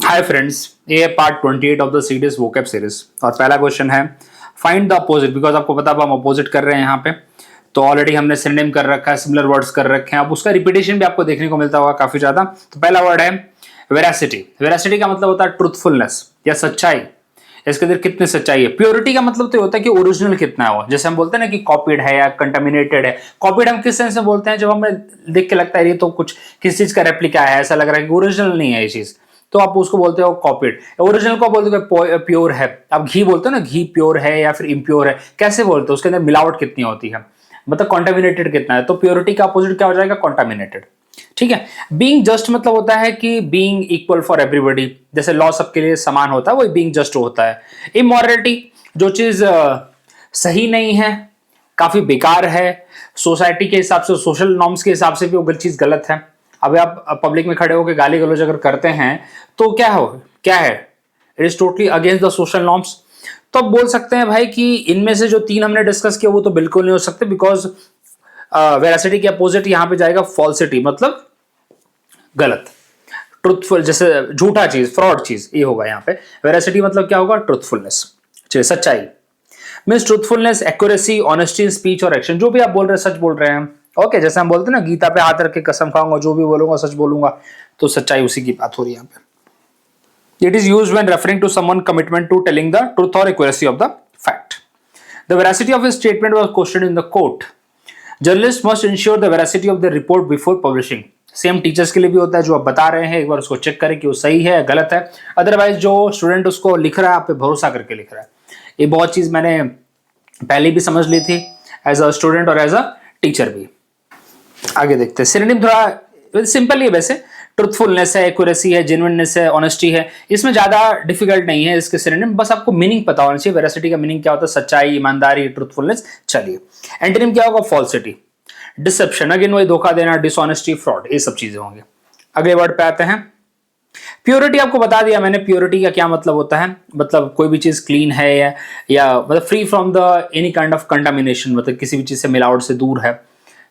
Hi friends, ये है part 28 of the series vocab series और पहला क्वेश्चन है फाइंड द अपोजिट। बिकॉज आपको पता है हम अपोजिट कर रहे हैं यहाँ पे, तो ऑलरेडी हमने सिनोनिम कर रखा है, सिमिलर वर्ड्स कर रखे हैं। अब उसका रिपीटेशन भी आपको देखने को मिलता होगा काफी ज्यादा। तो पहला वर्ड है वेरासिटी। वेरासिटी का मतलब होता है ट्रूथफुलनेस या सच्चाई। इसके अंदर कितनी सच्चाई है। प्योरिटी का मतलब तो होता है कि ओरिजिनल कितना है वो। जैसे हम बोलते हैं ना कि कॉपीड है या कंटामिनेटेड है। कॉपीड हम किस सेंस में बोलते हैं, जब हमें देख के लगता है ये तो कुछ किस चीज का रेप्लिका है, ऐसा लग रहा है कि ओरिजिनल नहीं है ये चीज, तो आप उसको बोलते हो कॉपीड। ओरिजिनल को बोलते हो प्योर है। आप घी बोलते हो ना, घी प्योर है या फिर इम्प्योर है, कैसे बोलते हो, उसके अंदर मिलावट कितनी होती है, मतलब कॉन्टामिनेटेड कितना है। तो प्योरिटी का अपोजिट क्या हो जाएगा, कॉन्टामिनेटेड। ठीक है। बीइंग जस्ट मतलब होता है कि बीइंग इक्वल फॉर एवरीबॉडी, जैसे लॉ सबके लिए समान होता है, वही बीइंग जस्ट होता है। इमोरलिटी, जो चीज सही नहीं है, काफी बेकार है, सोसाइटी के हिसाब से, सोशल नॉर्म्स के हिसाब से भी वो चीज गलत है। अभी आप पब्लिक में खड़े होकर गाली गलौज अगर करते हैं तो क्या है, it is totally against the social norms. तो आप बोल सकते हैं भाई कि इनमें से जो तीन हमने डिस्कस किया वो तो बिल्कुल नहीं हो सकते, बिकॉज वेरासिटी के अपोजिट यहां पे जाएगा फॉल्सिटी, मतलब गलत। ट्रुथफुल जैसे झूठा चीज, फ्रॉड चीज, ये होगा यहाँ पे। वेरासिटी मतलब क्या होगा, ट्रुथफुलनेस, सच्चाई। Means truthfulness, accuracy, honesty, speech और एक्शन, जो भी आप बोल रहे हैं सच बोल रहे हैं। ओके, जैसे हम बोलते हैं ना, गीता पे हाथ रख के कसम खाऊंगा, जो भी बोलूंगा सच बोलूंगा, तो सच्चाई उसी की बात हो रही है यहाँ पे। It is used when referring to someone commitment to telling the truth और accuracy of the fact. The veracity of his statement was questioned in the court. Journalist must ensure the veracity of the report before publishing. Same teachers के लिए भी होता है, जो आप बता रहे हैं एक बार उसको चेक करें कि वो सही है या गलत है। अदरवाइज जो स्टूडेंट उसको लिख रहा है, आप पे भरोसा करके लिख रहा है। ये बहुत चीज मैंने पहले भी समझ ली थी, एज अ स्टूडेंट और एज अ टीचर भी। आगे देखते हैं। सिनोनिम थोड़ा सिंपल ही है वैसे। ट्रुथफुलनेस है, एक्यूरेसी है, जेन्युइननेस है, ऑनेस्टी है, इसमें ज्यादा डिफिकल्ट नहीं है इसके सिनोनिम। बस आपको मीनिंग पता होना चाहिए। वेरासिटी का मीनिंग क्या होता है, सच्चाई, ईमानदारी, ट्रुथफुलनेस। चलिए, एंटोनिम क्या होगा, फॉल्सिटी, डिसेप्शन, अगेन वही धोखा देना, डिसऑनेस्टी, फ्रॉड, ये सब चीजें होंगी। अगले वर्ड पे आते हैं। प्योरिटी आपको बता दिया मैंने, प्योरिटी का क्या मतलब होता है, मतलब कोई भी चीज क्लीन है या मतलब free from the any kind of contamination, मतलब किसी भी चीज से मिलावट से दूर है,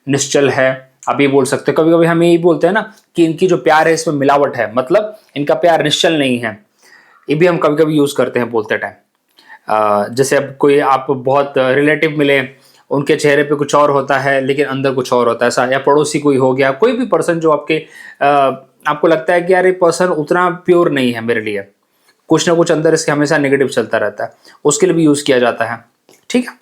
निश्चल है। आप ये बोल सकते हो। कभी कभी हम यही बोलते हैं ना कि इनकी जो प्यार है इसमें मिलावट है, मतलब इनका प्यार निश्चल नहीं है। ये भी हम कभी कभी यूज करते हैं बोलते टाइम। जैसे अब कोई आप बहुत रिलेटिव मिले, उनके चेहरे पे कुछ और होता है लेकिन अंदर कुछ और होता है, ऐसा। या पड़ोसी कोई हो गया, कोई भी पर्सन जो आपको लगता है कि यार ये पर्सन उतना प्योर नहीं है मेरे लिए, कुछ ना कुछ अंदर इसके हमेशा नेगेटिव चलता रहता है, उसके लिए भी यूज किया जाता है। ठीक है।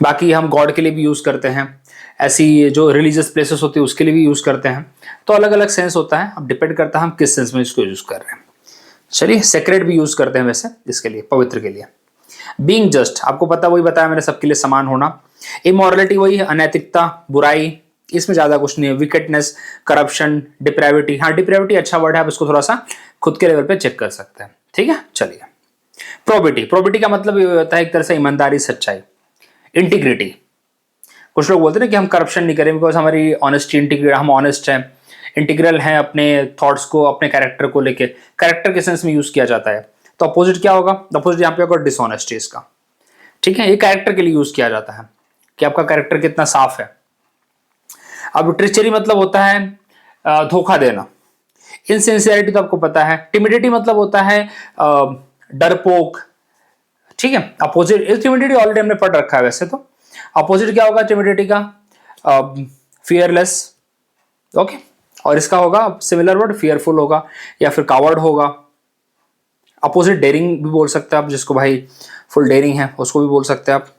बाकी हम गॉड के लिए भी यूज करते हैं, ऐसी जो रिलीजियस प्लेसेस होती है उसके लिए भी यूज करते हैं। तो अलग अलग सेंस होता है, अब डिपेंड करता है हम किस सेंस में इसको यूज कर रहे हैं। चलिए, सेक्रेट भी यूज करते हैं वैसे इसके लिए, पवित्र के लिए। बीइंग जस्ट, आपको पता, वही बताया मैंने, सबके लिए समान होना। इमोरलिटी वही है, अनैतिकता, बुराई, इसमें ज्यादा कुछ नहीं है। विकेटनेस, करप्शन, डिप्रेविटी। हाँ, डिप्रेविटी अच्छा वर्ड है, आप इसको थोड़ा सा खुद के लेवल पे चेक कर सकते हैं। ठीक है। चलिए, प्रोबिटी। प्रोबिटी का मतलब ये होता है एक तरह से ईमानदारी, सच्चाई। इंटीग्रिटी, कुछ लोग बोलते हैं ना कि हम करप्शन नहीं करें बिकॉज हमारी ऑनेस्टी, इंटीग्रेट, हम ऑनेस्ट हैं, इंटीग्रल हैं अपने थॉट्स को, अपने कैरेक्टर को लेके। कैरेक्टर के सेंस में यूज किया जाता है। तो अपोजिट क्या होगा, अपोजिट यहाँ पे होगा डिसऑनेस्टी इसका। ठीक है। ये कैरेक्टर के लिए यूज किया जाता है कि आपका कैरेक्टर कितना साफ है। अब ट्रिचरी मतलब होता है धोखा देना। इनसिंसियरिटी तो आपको पता है। टिमिडिटी मतलब होता है डरपोक। ठीक है। अपोजिट टिमिडिटी ऑलरेडी हमने पढ़ रखा है वैसे तो। अपोजिट क्या होगा टिमिडिटी का, फियरलेस। ओके। और इसका होगा सिमिलर वर्ड, फियरफुल होगा या फिर कावर्ड होगा। अपोजिट डेयरिंग भी बोल सकते हैं आप, जिसको भाई फुल डेयरिंग है उसको भी बोल सकते हैं आप।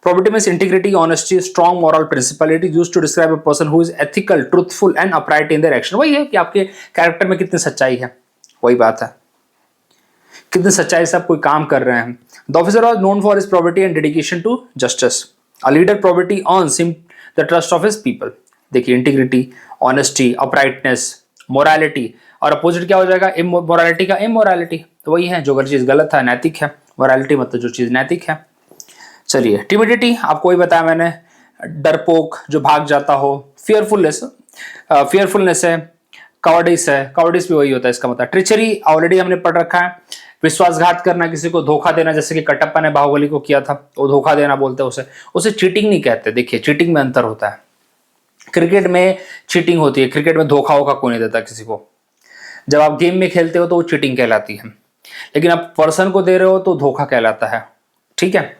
Probity means integrity, honesty, strong moral principle. It is used to describe a person who is ethical, truthful and upright in their action. वही है कि आपके कैरेक्टर में कितनी सच्चाई है, वही बात है, कितनी सच्चाई से आप कोई काम कर रहे हैं। The officer was known for his probity and dedication to justice. A leader probity earns him the trust of his people. देखिए, इंटीग्रिटी, ऑनेस्टी, अपराइटनेस, मोरालिटी, और अपोजिट क्या हो जाएगा, मोरालिटी का इमोरालिटी। तो वही है, जो अगर चीज गलत है, नैतिक है। मोरालिटी मतलब जो चीज नैतिक है। चलिए, टिमिडिटी आपको ही बताया मैंने, डरपोक, जो भाग जाता हो। फियरफुलनेस, फियरफुलनेस है। कावर्डिस है, कावर्डिस भी वही होता है इसका मतलब। ट्रिचरी ऑलरेडी हमने पढ़ रखा है, विश्वासघात करना, किसी को धोखा देना, जैसे कि कटप्पा ने बाहुबली को किया था, वो धोखा देना बोलते हैं उसे चीटिंग नहीं कहते। देखिए, चीटिंग में अंतर होता है। क्रिकेट में चीटिंग होती है, क्रिकेट में धोखा कोई नहीं देता किसी को। जब आप गेम में खेलते हो तो वो चीटिंग कहलाती है, लेकिन आप पर्सन को दे रहे हो तो धोखा कहलाता है। ठीक है,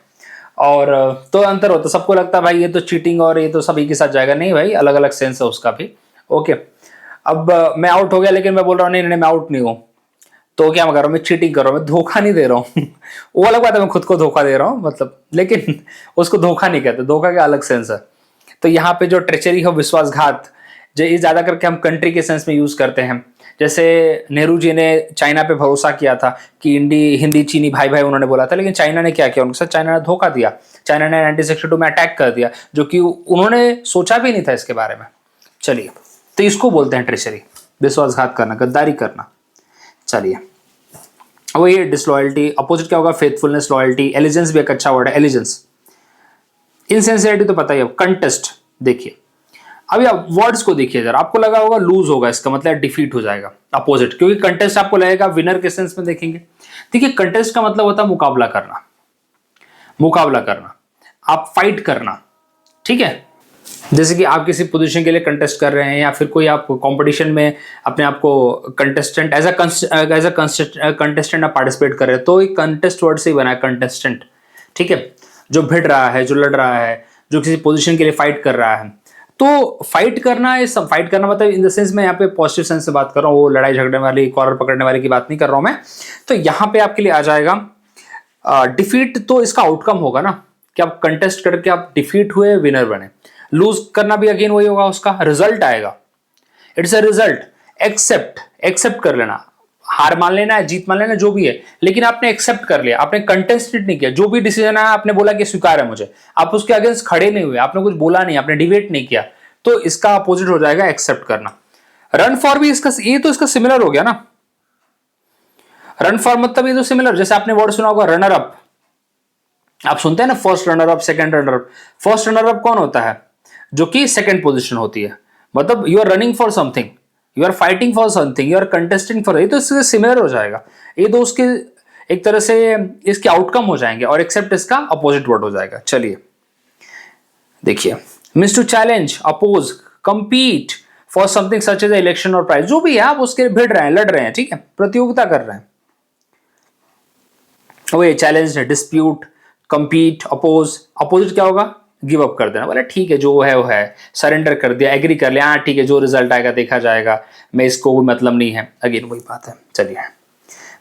और तो अंतर होता है। सबको लगता है भाई ये तो चीटिंग और ये तो सब एक ही साथ जाएगा, नहीं भाई, अलग अलग सेंस है उसका भी। ओके, अब मैं आउट हो गया लेकिन मैं बोल रहा हूँ नहीं नहीं मैं आउट नहीं हूँ, तो क्या मैं कर रहा हूँ, मैं चीटिंग कर रहा हूँ, मैं धोखा नहीं दे रहा हूँ वो अलग बात है, मैं खुद को धोखा दे रहा हूँ मतलब, लेकिन उसको धोखा नहीं कहते, धोखा का अलग सेंस है। तो यहाँ पे जो ट्रेचरी है, विश्वासघात, जो ये ज्यादा करके हम कंट्री के सेंस में यूज करते हैं। जैसे नेहरू जी ने चाइना पे भरोसा किया था कि हिंदी चीनी भाई भाई उन्होंने बोला था, लेकिन चाइना ने क्या किया उनके साथ, चाइना ने धोखा दिया। चाइना ने 1962 में अटैक कर दिया, जो कि उन्होंने सोचा भी नहीं था इसके बारे में। चलिए, तो इसको बोलते हैं ट्रेचरी, विश्वासघात करना, गद्दारी करना। चलिए, वो ये डिसलॉयल्टी, अपोजिट क्या होगा, फेथफुलनेस, लॉयल्टी। एलिजेंस भी एक अच्छा वर्ड है, एलिजेंस। इनसिंसियरिटी तो पता ही है। कंटेस्ट, देखिए अभी आप वर्ड्स को देखिए जरा, आपको लगा होगा लूज होगा, इसका मतलब डिफीट हो जाएगा अपोजिट, क्योंकि कंटेस्ट आपको लगेगा विनर के सेंस में देखेंगे। देखिए, कंटेस्ट का मतलब होता है मुकाबला करना, मुकाबला करना, आप फाइट करना। ठीक है, जैसे कि आप किसी पोजीशन के लिए कंटेस्ट कर रहे हैं, या फिर कोई आप कंपटीशन में अपने आप को कंटेस्टेंट एज अ कंटेस्टेंट आप पार्टिसिपेट कर रहे हैं, तो एक कंटेस्ट वर्ड से ही बना है कंटेस्टेंट। ठीक है, जो भिड़ रहा है, जो लड़ रहा है, जो किसी पोजीशन के लिए फाइट कर रहा है। तो फाइट करना है, सब फाइट करना मतलब इन द सेंस मैं यहाँ पे पॉजिटिव सेंस से बात कर रहा हूँ, वो लड़ाई झगड़ने वाली, कॉलर पकड़ने वाली की बात नहीं कर रहा हूँ मैं। तो यहाँ पे आपके लिए आ जाएगा डिफीट, तो इसका आउटकम होगा ना कि आप कंटेस्ट करके आप डिफीट हुए, विनर बने। लूज करना भी अगेन वही होगा, उसका रिजल्ट आएगा, it's a result. Accept, accept कर लेना, हार मान लेना है, जीत मान लेना, जो भी है, लेकिन आपने एक्सेप्ट कर लिया, आपने कंटेस्टेड नहीं किया, जो भी डिसीजन आया आपने बोला कि स्वीकार है मुझे, आप उसके अगेंस्ट खड़े नहीं हुए, आपने कुछ बोला नहीं, आपने डिबेट नहीं किया, तो इसका अपोजिट हो जाएगा एक्सेप्ट करना। रन फॉर भी इसका, ये तो इसका सिमिलर हो गया ना। रन फॉर मतलब ये तो सिमिलर, जैसे आपने वर्ड सुना होगा रनर अप, आप सुनते हैं ना, first runner up, second runner up. First runner up कौन होता है, जो कि सेकंड पोजीशन होती है, मतलब you are running for something, you are fighting for something, you are contesting for, ये तो इससे सिमिलर हो जाएगा। ये तो उसके एक तरह से इसके आउटकम हो जाएंगे, और एक्सेप्ट इसका अपोजिट वर्ड हो जाएगा। चलिए देखिए, means to challenge, oppose, compete for something such as election और प्राइज, जो भी है आप उसके भिड़ रहे हैं, लड़ रहे हैं, ठीक है, प्रतियोगिता कर रहे हैं। वो ये चैलेंज है, डिस्प्यूट, कंपीट, अपोज। अपोजिट क्या होगा, गिव अप कर देना, बोले ठीक है जो है वो है, सरेंडर कर दिया, एग्री कर लिया, हाँ ठीक है जो रिजल्ट आएगा देखा जाएगा, मैं इसको कोई मतलब नहीं है, अगेन वही बात है। चलिए,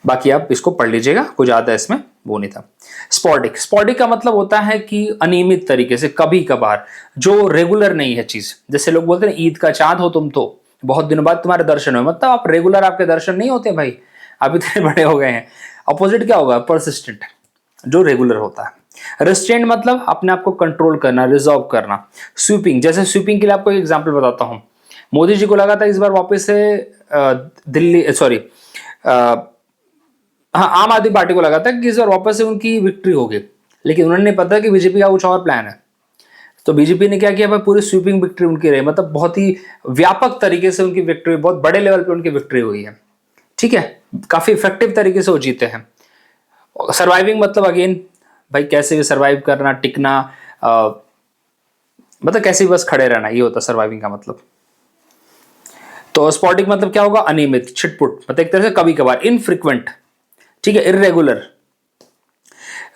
बाकी आप इसको पढ़ लीजिएगा, कुछ ज्यादा इसमें वो नहीं था। स्पॉर्डिक, स्पॉर्डिक का मतलब होता है कि अनियमित तरीके से, कभी कभार, जो रेगुलर नहीं है चीज। जैसे लोग बोलते हैं ईद का चांद हो तुम, तो बहुत दिनों बाद तुम्हारे दर्शन हुए, मतलब आप रेगुलर, आपके दर्शन नहीं होते भाई, आप इतने बड़े हो गए हैं। अपोजिट क्या होगा, परसिस्टेंट, जो रेगुलर होता है। रेस्ट्रेंट मतलब अपने आप को कंट्रोल करना, रिजर्व करना। स्वीपिंग, जैसे स्वीपिंग के लिए आपको एक एग्जांपल बताता हूं। मोदी जी को लगा था इस बार वापस से दिल्ली, सॉरी हाँ, आम आदमी पार्टी को लगा था कि इस बार वापस से उनकी विक्ट्री होगी, लेकिन उन्होंने नहीं पता कि बीजेपी का कुछ और प्लान है। तो बीजेपी ने क्या किया भाई, पूरी स्वीपिंग विक्ट्री उनकी रही, मतलब बहुत ही व्यापक तरीके से उनकी विक्ट्री, बहुत बड़े लेवल पे उनकी विक्ट्री हुई है। ठीक है, काफी इफेक्टिव तरीके से वो जीते हैं। सर्वाइविंग मतलब अगेन भाई कैसे भी सर्वाइव करना, टिकना, मतलब कैसे भी बस खड़े रहना, ये होता सर्वाइविंग का मतलब। तो स्पॉटिक मतलब क्या होगा, अनियमित, छिटपुट, मतलब एक तरह से कभी कभार, इनफ्रीक्वेंट, ठीक है, इररेगुलर,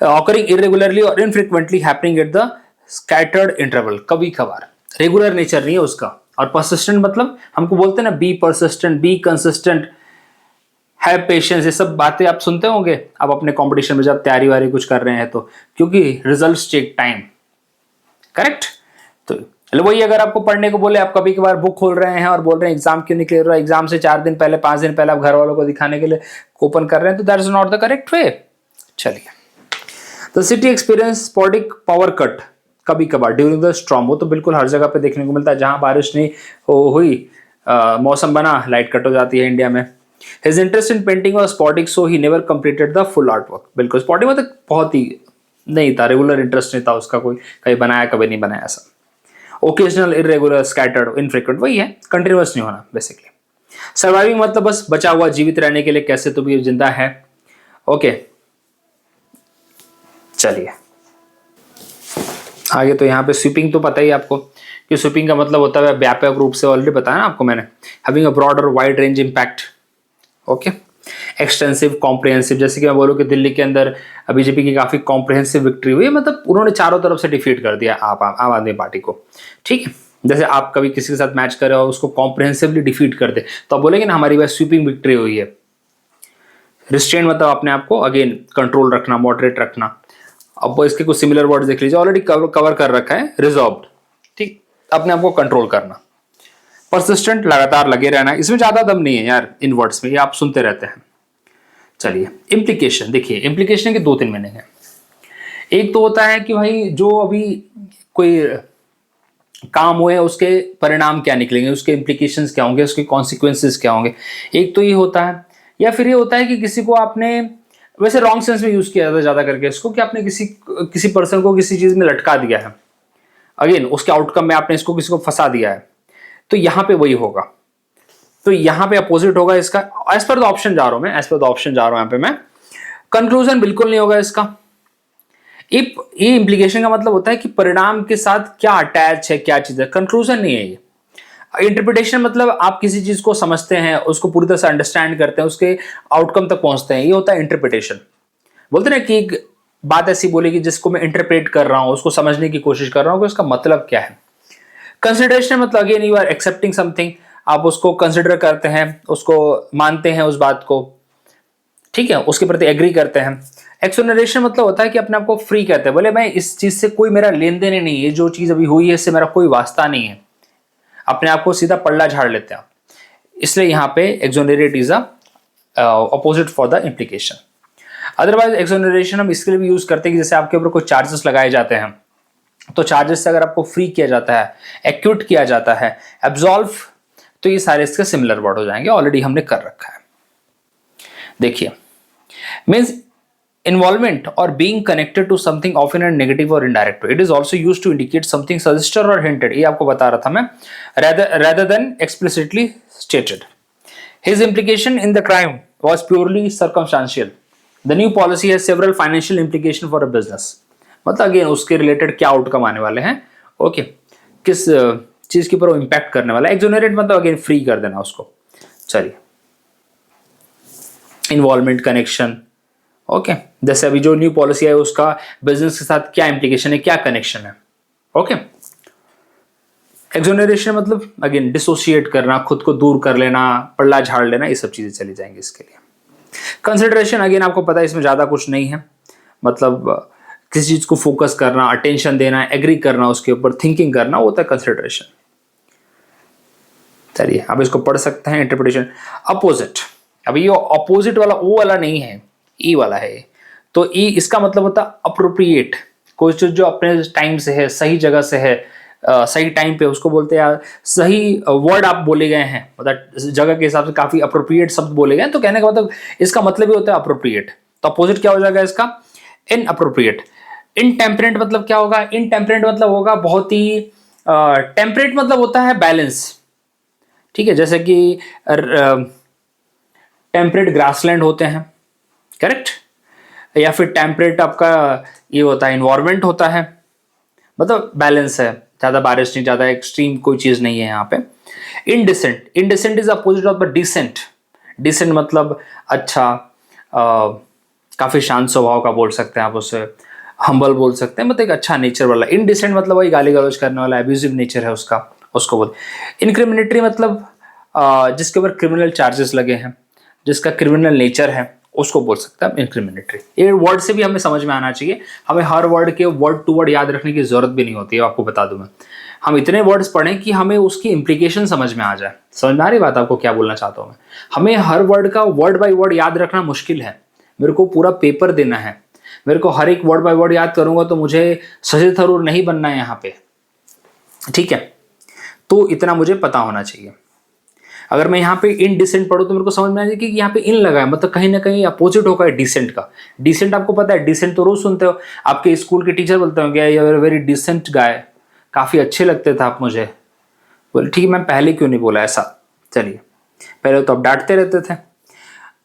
ऑकरिंग इररेगुलरली और infrequently happening at the scattered interval, कभी कभार, रेगुलर नेचर नहीं है उसका। और परसिस्टेंट मतलब हमको बोलते हैं ना, बी परसिस्टेंट, बी कंसिस्टेंट, है पेशेंस, ये सब बातें आप सुनते होंगे आप अपने कंपटीशन में जब तैयारी वारी कुछ कर रहे हैं तो, क्योंकि रिजल्ट्स टेक टाइम, करेक्ट। तो वही अगर आपको पढ़ने को बोले, आप कभी कभार बुक खोल रहे हैं और बोल रहे हैं एग्जाम क्यों नहीं क्लियर हुआ, एग्जाम से 4 दिन पहले, 5 दिन पहले आप घर वालों को दिखाने के लिए ओपन कर रहे हैं, तो that is not the correct way. चलिए, the city experience sporadic power cut, कभी कभार, ड्यूरिंग द स्टॉर्म, वो तो बिल्कुल हर जगह पे देखने को मिलता है, जहां बारिश नहीं हुई, मौसम बना, लाइट कट हो जाती है इंडिया में। His interest in painting was sporadic, so he never completed the full artwork. बिल्कुल स्पॉटिक मतलब बहुत ही नहीं था, रेगुलर इंटरेस्ट नहीं था उसका, कोई कभी बनाया कभी नहीं बनाया ऐसा। ओकेजनल, इरेगुलर, स्कैटर्ड, इनफ्रीक्वेंट, वही है, कंटिन्यूअस नहीं होना बेसिकली। सर्वाइविंग मतलब बस बचा हुआ, जीवित रहने के लिए कैसे तो भी जिंदा है। ओके, चलिए आगे। तो यहाँ पे स्वीपिंग तो पता ही आपको कि स्वीपिंग का मतलब होता है व्यापक रूप से, ऑलरेडी बताया ना आपको मैंने, having a broader wide range impact, okay. Extensive, comprehensive, जैसे कि मैं बोलूँ कि दिल्ली के अंदर बीजेपी की काफ़ी कॉम्प्रिहेंसिव विक्ट्री हुई, मतलब उन्होंने चारों तरफ से डिफीट कर दिया आम आदमी पार्टी को, ठीक है। जैसे आप कभी किसी के साथ मैच कर रहे हो, उसको कॉम्प्रिहेंसिवली डिफीट कर दे, तो आप बोलेंगे ना हमारी वह स्वीपिंग विक्ट्री हुई है। रिस्ट्रेन मतलब अपने आप को अगेन कंट्रोल रखना, मॉडरेट रखना। अब इसके कुछ सिमिलर वर्ड्स देख लीजिए, ऑलरेडी कवर कर रखा है, रिजॉल्व्ड, ठीक, अपने आप को कंट्रोल करना। परसिस्टेंट, लगातार लगे रहना, इसमें ज्यादा दम नहीं है यार इन वर्ड्स में, ये आप सुनते रहते हैं। चलिए, इम्प्लीकेशन देखिए, इम्प्लीकेशन के 2-3 मीनिंग है। एक तो होता है कि भाई जो अभी कोई काम हुए उसके परिणाम क्या निकलेंगे, उसके इम्प्लीकेशंस क्या होंगे, उसके कॉन्सिक्वेंसेस क्या होंगे, एक तो ये होता है। या फिर ये होता है कि किसी को आपने, वैसे रॉन्ग सेंस में यूज किया जाता है ज्यादा करके इसको, कि आपने किसी पर्सन को किसी चीज में लटका दिया है, अगेन उसके आउटकम में आपने इसको किसी को फंसा दिया है, तो यहां पे वही होगा। तो यहां पे अपोजिट होगा इसका, एज पर द ऑप्शन जा रहा हूं मैं, एज पर द ऑप्शन जा रहा हूं यहां पे मैं। कंक्लूजन बिल्कुल नहीं होगा इसका। ये इंप्लीकेशन का मतलब होता है कि परिणाम के साथ क्या अटैच है, क्या चीज है, कंक्लूजन नहीं है ये। इंटरप्रिटेशन मतलब आप किसी चीज को समझते हैं, उसको पूरी तरह से अंडरस्टैंड करते हैं, उसके आउटकम तक पहुंचते हैं, ये होता है इंटरप्रिटेशन। बोलते ना कि एक बात ऐसी बोली कि जिसको मैं इंटरप्रेट कर रहा हूं, उसको समझने की कोशिश कर रहा हूं कि उसका मतलब क्या है। कंसिडरेशन मतलब again you are accepting something, आप उसको कंसिडर करते हैं, उसको मानते हैं उस बात को, ठीक है, उसके प्रति एग्री करते हैं। एक्सोनरेशन मतलब होता है कि अपने आप को फ्री कहते हैं, बोले मैं इस चीज से कोई मेरा लेन देन ही नहीं है, जो चीज अभी हुई है इससे मेरा कोई वास्ता नहीं है, अपने आप को सीधा पल्ला झाड़ लेते हैं। इसलिए यहाँ पे exonerate is opposite for the implication. Otherwise exoneration हम इसके लिए भी यूज करते हैं कि जैसे आपके ऊपर कोई चार्जेस लगाए जाते हैं, तो चार्जेस से अगर आपको फ्री किया जाता है, एक्यूट किया जाता है, एब्जॉल्व, तो ये सारे इसके सिमिलर वर्ड हो जाएंगे, ऑलरेडी हमने कर रखा है। देखिए, means involvement or being connected to something often in a negative or indirect way. It is also used to indicate something suggested or hinted. ये आपको बता रहा था मैं, rather than explicitly stated. His implication in the crime was purely circumstantial. The new policy has several financial implications for a business. मतलब again उसके related क्या outcome आने वाले हैं, ओके, किस चीज के ऊपर वो इम्पैक्ट करने वाला है। एक्सोनरेट मतलब अगेन फ्री कर देना उसको। चलिए, इन्वॉल्वमेंट, कनेक्शन, ओके, जैसे अभी जो न्यू पॉलिसी है उसका बिजनेस के साथ क्या इंप्लीकेशन है, क्या कनेक्शन है, ओके। एक्सोनरेशन मतलब अगेन डिसोसिएट करना, खुद को दूर कर लेना, पल्ला झाड़ लेना, ये सब चीजें चली जाएंगी इसके लिए। कंसिडरेशन अगेन आपको पता है इसमें ज्यादा कुछ नहीं है, मतलब किसी चीज को फोकस करना, अटेंशन देना, एग्री करना, उसके ऊपर थिंकिंग करना, वो होता है कंसिडरेशन। चलिए, आप इसको पढ़ सकते हैं। इंटरप्रिटेशन, अपोजिट, अभी ये अपोजिट वाला ओ वाला नहीं है, ई वाला है। तो ई इसका मतलब होता है अप्रोप्रिएट, कोई चीज जो अपने टाइम से है, सही जगह से है, सही टाइम पे, उसको बोलते हैं सही वर्ड आप बोले गए हैं, मतलब जगह के हिसाब से काफी अप्रोप्रिएट शब्द बोले गए हैं, तो कहने का मतलब इसका मतलब ही होता है अप्रोप्रिएट। तो अपोजिट क्या हो जाएगा इसका, इनअप्रोप्रिएट। इनटेम्परेट मतलब क्या होगा, इनटेम्परेट मतलब होगा बहुत ही, टेम्परेट मतलब होता है बैलेंस, ठीक है, जैसे कि टेम्परेट ग्रासलैंड होते हैं, करेक्ट, या फिर टेम्परेट आपका ये होता है इन्वायरमेंट होता है, मतलब बैलेंस है, ज्यादा बारिश नहीं, ज्यादा एक्सट्रीम कोई चीज नहीं है यहाँ पे। Indecent, indecent is opposite of the decent. Decent मतलब अच्छा, काफी शांत स्वभाव का बोल सकते हैं आप उसे, हम्बल बोल सकते हैं, मतलब एक अच्छा नेचर वाला। इनडिसेंट मतलब वही गाली गलौज करने वाला, एब्यूजिव नेचर है उसका, उसको बोल। इनक्रिमिनेटरी मतलब जिसके ऊपर क्रिमिनल चार्जेस लगे हैं, जिसका क्रिमिनल नेचर है, उसको बोल सकते हैं इनक्रिमिनेटरी। ये वर्ड से भी हमें समझ में आना चाहिए, हमें हर वर्ड के वर्ड टू वर्ड याद रखने की जरूरत भी नहीं होती है, आपको बता दूं मैं। हम इतने वर्ड्स पढ़ें कि हमें उसकी इंप्लीकेशन समझ में आ जाए। समझ में आ रही बात आपको क्या बोलना चाहता हूं मैं? हमें हर वर्ड का वर्ड बाय वर्ड याद रखना मुश्किल है। मेरे को पूरा पेपर देना है, मेरे को हर एक वर्ड बाय वर्ड याद करूंगा तो मुझे शशि थरूर नहीं बनना है यहाँ पे, ठीक है। तो इतना मुझे पता होना चाहिए। अगर मैं यहाँ पे इनडिसेंट पढ़ूँ तो मेरे को समझ में आ जाए कि यहाँ पे इन लगा है, मतलब कहीं ना कहीं अपोजिट होगा डिसेंट का। डिसेंट आपको पता है, डिसेंट तो रोज सुनते हो, आपके स्कूल के टीचर बोलते होंगे you are very decent guy, काफी अच्छे लगते थे आप मुझे। बोले ठीक है, मैं पहले क्यों नहीं बोला ऐसा। चलिए, पहले तो आप डांटते रहते थे।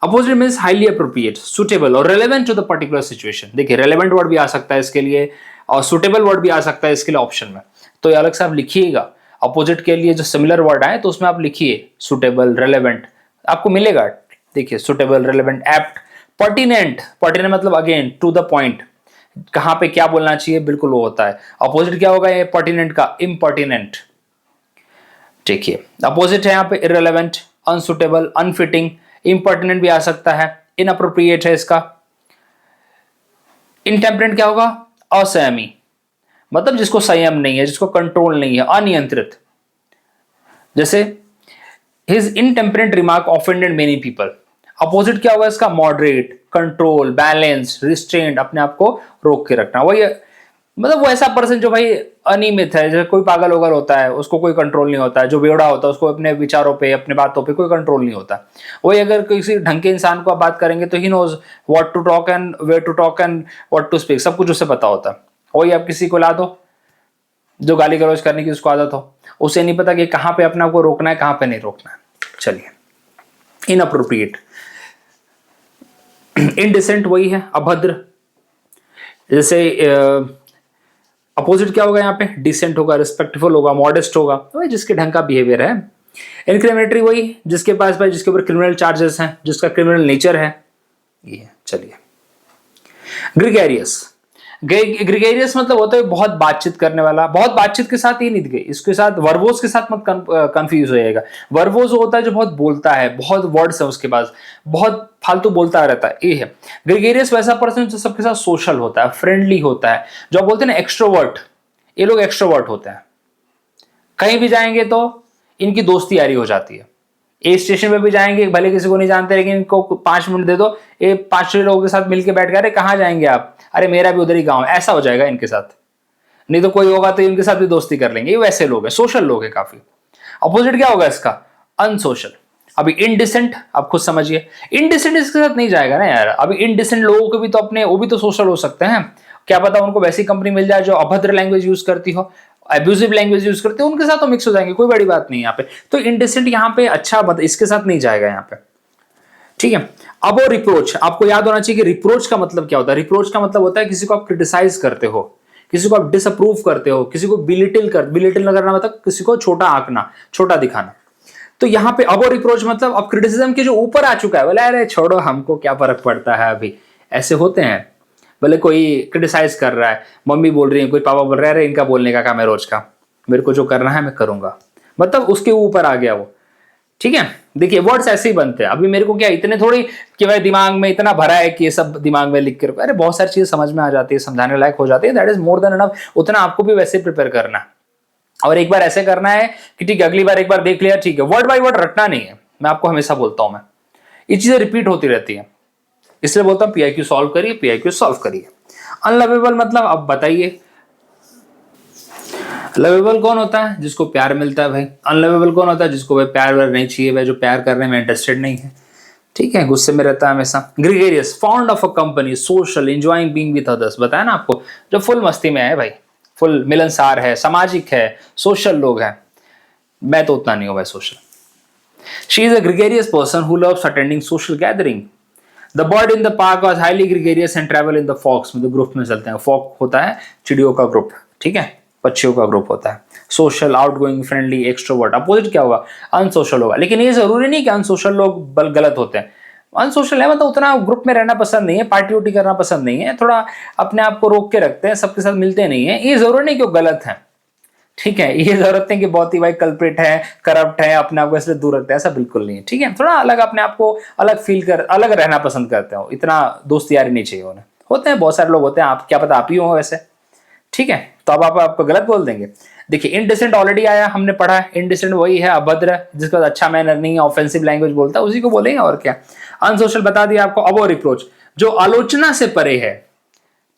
Opposite means highly appropriate, suitable और relevant to the particular situation. देखिए, रेलेवेंट वर्ड भी आ सकता है इसके लिए और सुटेबल वर्ड भी आ सकता है इसके लिए ऑप्शन में, तो ये अलग से आप लिखिएगा। अपोजिट के लिए जो सिमिलर वर्ड आए तो उसमें आप लिखिए सुटेबल, रेलेवेंट, आपको मिलेगा देखिए suitable, relevant, apt, pertinent, pertinent मतलब अगेन टू द पॉइंट, कहां पे क्या बोलना चाहिए बिल्कुल वो होता है। अपोजिट क्या होगा ये पर्टिनेंट का, इम्पर्टिनेंट। देखिए अपोजिट है यहाँ पे इररेलेवेंट, अनसुटेबल, अनफिटिंग, इम्पर्टिनेंट भी आ सकता है, इनअप्रोप्रिएट है इसका। इनटेम्परेंट क्या होगा, असंयमी, मतलब जिसको संयम नहीं है, जिसको कंट्रोल नहीं है, अनियंत्रित। जैसे his intemperate remark offended many people. Opposite क्या होगा इसका, मॉडरेट, कंट्रोल, बैलेंस, रिस्ट्रेंट, अपने आप को रोक के रखना। वही मतलब वो ऐसा पर्सन जो भाई अनियमित है, जैसे कोई पागल वगल होता है उसको कोई कंट्रोल नहीं होता है, जो बेवड़ा होता है उसको अपने विचारों पे, अपने बातों पे कोई कंट्रोल नहीं होता। वही अगर किसी ढंग के इंसान को आप बात करेंगे तो ही knows what to talk and where to talk and what to speak, सब कुछ उसे पता होता है। वही आप किसी को ला दो जो गाली गलौज करने की उसको आदत हो, उसे नहीं पता कि कहाँ पे अपने आप को रोकना है, कहाँ पे नहीं रोकना है। चलिए इनअप्रोप्रिएट, इनडिसेंट वही है अभद्र। जैसे अपोजिट क्या होगा यहाँ पे, डिसेंट होगा, रिस्पेक्टफुल होगा, मॉडेस्ट होगा, वही जिसके ढंग का बिहेवियर है। इनक्रिमिनेटरी वही जिसके पास भाई, जिसके ऊपर क्रिमिनल चार्जेस हैं, जिसका क्रिमिनल नेचर है ये। चलिए ग्रिगेरियस, ग्रिगेरियस मतलब होता है बहुत बातचीत करने वाला। बहुत बातचीत के साथ ही नहीं गई, इसके साथ वर्बोस के साथ मत कंफ्यूज हो जाएगा। वर्बोस होता है जो बहुत बोलता है, बहुत वर्ड्स है उसके पास, बहुत फालतू बोलता रहता है, ये है। ग्रिगेरियस वैसा पर्सन जो सबके साथ सोशल होता है, फ्रेंडली होता है, जो आप बोलते हैं ना एक्सट्रोवर्ट, ये लोग एक्सट्रोवर्ट होते हैं। कहीं भी जाएंगे तो इनकी दोस्ती यारी हो जाती है। ए स्टेशन पे भी जाएंगे, भले किसी को नहीं जानते लेकिन इनको 5 मिनट दे दो, ये 5 लोगों के साथ मिलके बैठ गए, कहाँ जाएंगे आप, अरे मेरा भी उधर ही गांव, ऐसा हो जाएगा इनके साथ। नहीं तो कोई होगा तो इनके साथ भी दोस्ती कर लेंगे, ये वैसे लोग हैं, सोशल लोग हैं काफी। अपोजिट क्या होगा इसका, अनसोशल। अभी इनडिसेंट आप खुद समझिए, इनडिसेंट इसके साथ नहीं जाएगा ना यार। अभी इनडिसेंट लोगों को भी तो अपने, वो भी तो सोशल हो सकते हैं, क्या पता उनको वैसी कंपनी मिल जाए जो अभद्र लैंग्वेज यूज करती हो, एब्यूजिव लैंग्वेज यूज करते हो, उनके साथ तो मिक्स हो जाएंगे, कोई बड़ी बात नहीं यहाँ पे। तो इनडिसेंट यहाँ पे अच्छा इसके साथ नहीं जाएगा यहाँ पे, ठीक है। अब वो रिप्रोच, आपको याद होना चाहिए कि रिप्रोच का मतलब क्या होता है। रिप्रोच का मतलब होता है किसी को आप क्रिटिसाइज करते हो, किसी को आप डिसअप्रूव करते हो, किसी को बिलिटिल करना मतलब किसी को छोटा आंकना, छोटा दिखाना। तो यहाँ पे अब रिप्रोच मतलब अब क्रिटिसिज्म के जो ऊपर आ चुका है, बोले अरे छोड़ो हमको क्या फर्क पड़ता है, अभी ऐसे होते हैं। भले कोई क्रिटिसाइज कर रहा है, मम्मी बोल रही है, कोई पापा बोल रहे हैं, अरे इनका बोलने का काम है रोज का, मेरे को जो करना है मैं करूंगा, मतलब उसके ऊपर आ गया वो, ठीक है। देखिए वर्ड्स ऐसे ही बनते हैं। अभी मेरे को क्या इतने थोड़ी कि भाई दिमाग में इतना भरा है कि ये सब दिमाग में लिख के रखो, अरे बहुत सारी चीजें समझ में आ जाती है, समझाने लायक हो जाती है, that is more than enough. उतना आपको भी वैसे प्रिपेयर करना है, और एक बार ऐसे करना है कि ठीक है अगली बार एक बार देख लिया, ठीक है, वर्ड बाय वर्ड रटना नहीं है। मैं आपको हमेशा बोलता हूं, मैं ये चीजें रिपीट होती रहती है, इसलिए बोलता हूं पीआईक्यू सॉल्व करिए, पीआईक्यू सॉल्व करिए। अनलवेबल मतलब अब बताइए, लवेबल कौन होता है, जिसको प्यार मिलता है भाई। अनलवेबल कौन होता है, जिसको भाई प्यार व्यार नहीं चाहिए, भाई जो प्यार करने में इंटरेस्टेड नहीं है, ठीक है, गुस्से में रहता है हमेशा। Gregarious, fond of a company, social, enjoying being with others, बताया ना आपको, जो फुल मस्ती में है भाई, फुल मिलनसार है, सामाजिक है, सोशल लोग हैं। मैं तो उतना नहीं हूं भाई social. She is a gregarious person who loves attending social gathering. The bird in the park was highly gregarious and travel in the flocks, मतलब ग्रुप में चलते हैं। फॉक होता है चिड़ियों का ग्रुप, ठीक है, पक्षियों का ग्रुप होता है। Social, outgoing, friendly, extrovert. Opposite क्या होगा, अनसोशल होगा। लेकिन ये जरूरी नहीं कि अनसोशल लोग गलत होते हैं। अनसोशल है मतलब उतना ग्रुप में रहना पसंद नहीं है, पार्टी उटी करना पसंद नहीं है, थोड़ा अपने आप को रोक के रखते हैं, सबके साथ मिलते नहीं है। ये जरूरी नहीं कि वो गलत है, ठीक है, ये जरूरत नहीं कि बहुत ही भाई कल्प्रिट है, करप्ट है, अपने आप को इसलिए दूर रखते हैं, ऐसा बिल्कुल नहीं है, ठीक है। थोड़ा अलग, अपने आप को अलग फील कर, अलग रहना पसंद करते हो, इतना दोस्त यारी नहीं चाहिए उन्हें। होते हैं बहुत सारे लोग होते हैं, आप क्या पता आप ही हो वैसे, ठीक है, तो अब आप आपको गलत बोल देंगे। देखिए इनडिसेंट ऑलरेडी आया, हमने पढ़ा है, इनडिसेंट वही है अभद्र, जिसका अच्छा मैनर नहीं है, ऑफेंसिव लैंग्वेज बोलता है, उसी को बोलेंगे और क्या। अनसोशल बता दिया आपको। अब वो रिप्रोच, जो आलोचना से परे है,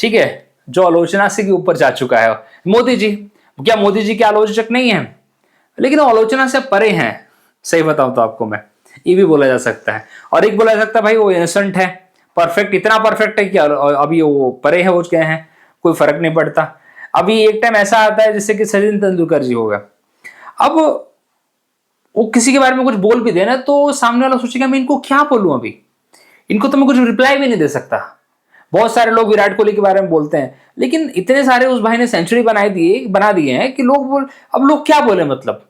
ठीक है, जो आलोचना से भी ऊपर जा चुका है। मोदी जी, क्या मोदी जी के आलोचक नहीं है, लेकिन वो आलोचना से परे हैं, सही बताऊं तो आपको मैं, ये भी बोला जा सकता है। और एक बोला जा सकता है भाई वो इनोसेंट है, परफेक्ट, इतना परफेक्ट है कि अभी वो परे है, हो गए हैं, कोई फर्क नहीं पड़ता। अभी एक टाइम ऐसा आता है जैसे कि सचिन तेंदुलकर जी हो गया, अब वो किसी के बारे में कुछ बोल भी देना तो सामने वाला सोचेगा मैं इनको क्या बोलूं, अभी इनको तो मैं कुछ रिप्लाई भी नहीं दे सकता। बहुत सारे लोग विराट कोहली के बारे में बोलते हैं, लेकिन इतने सारे उस भाई ने सेंचुरी बना दिए हैं कि अब लोग क्या बोले, मतलब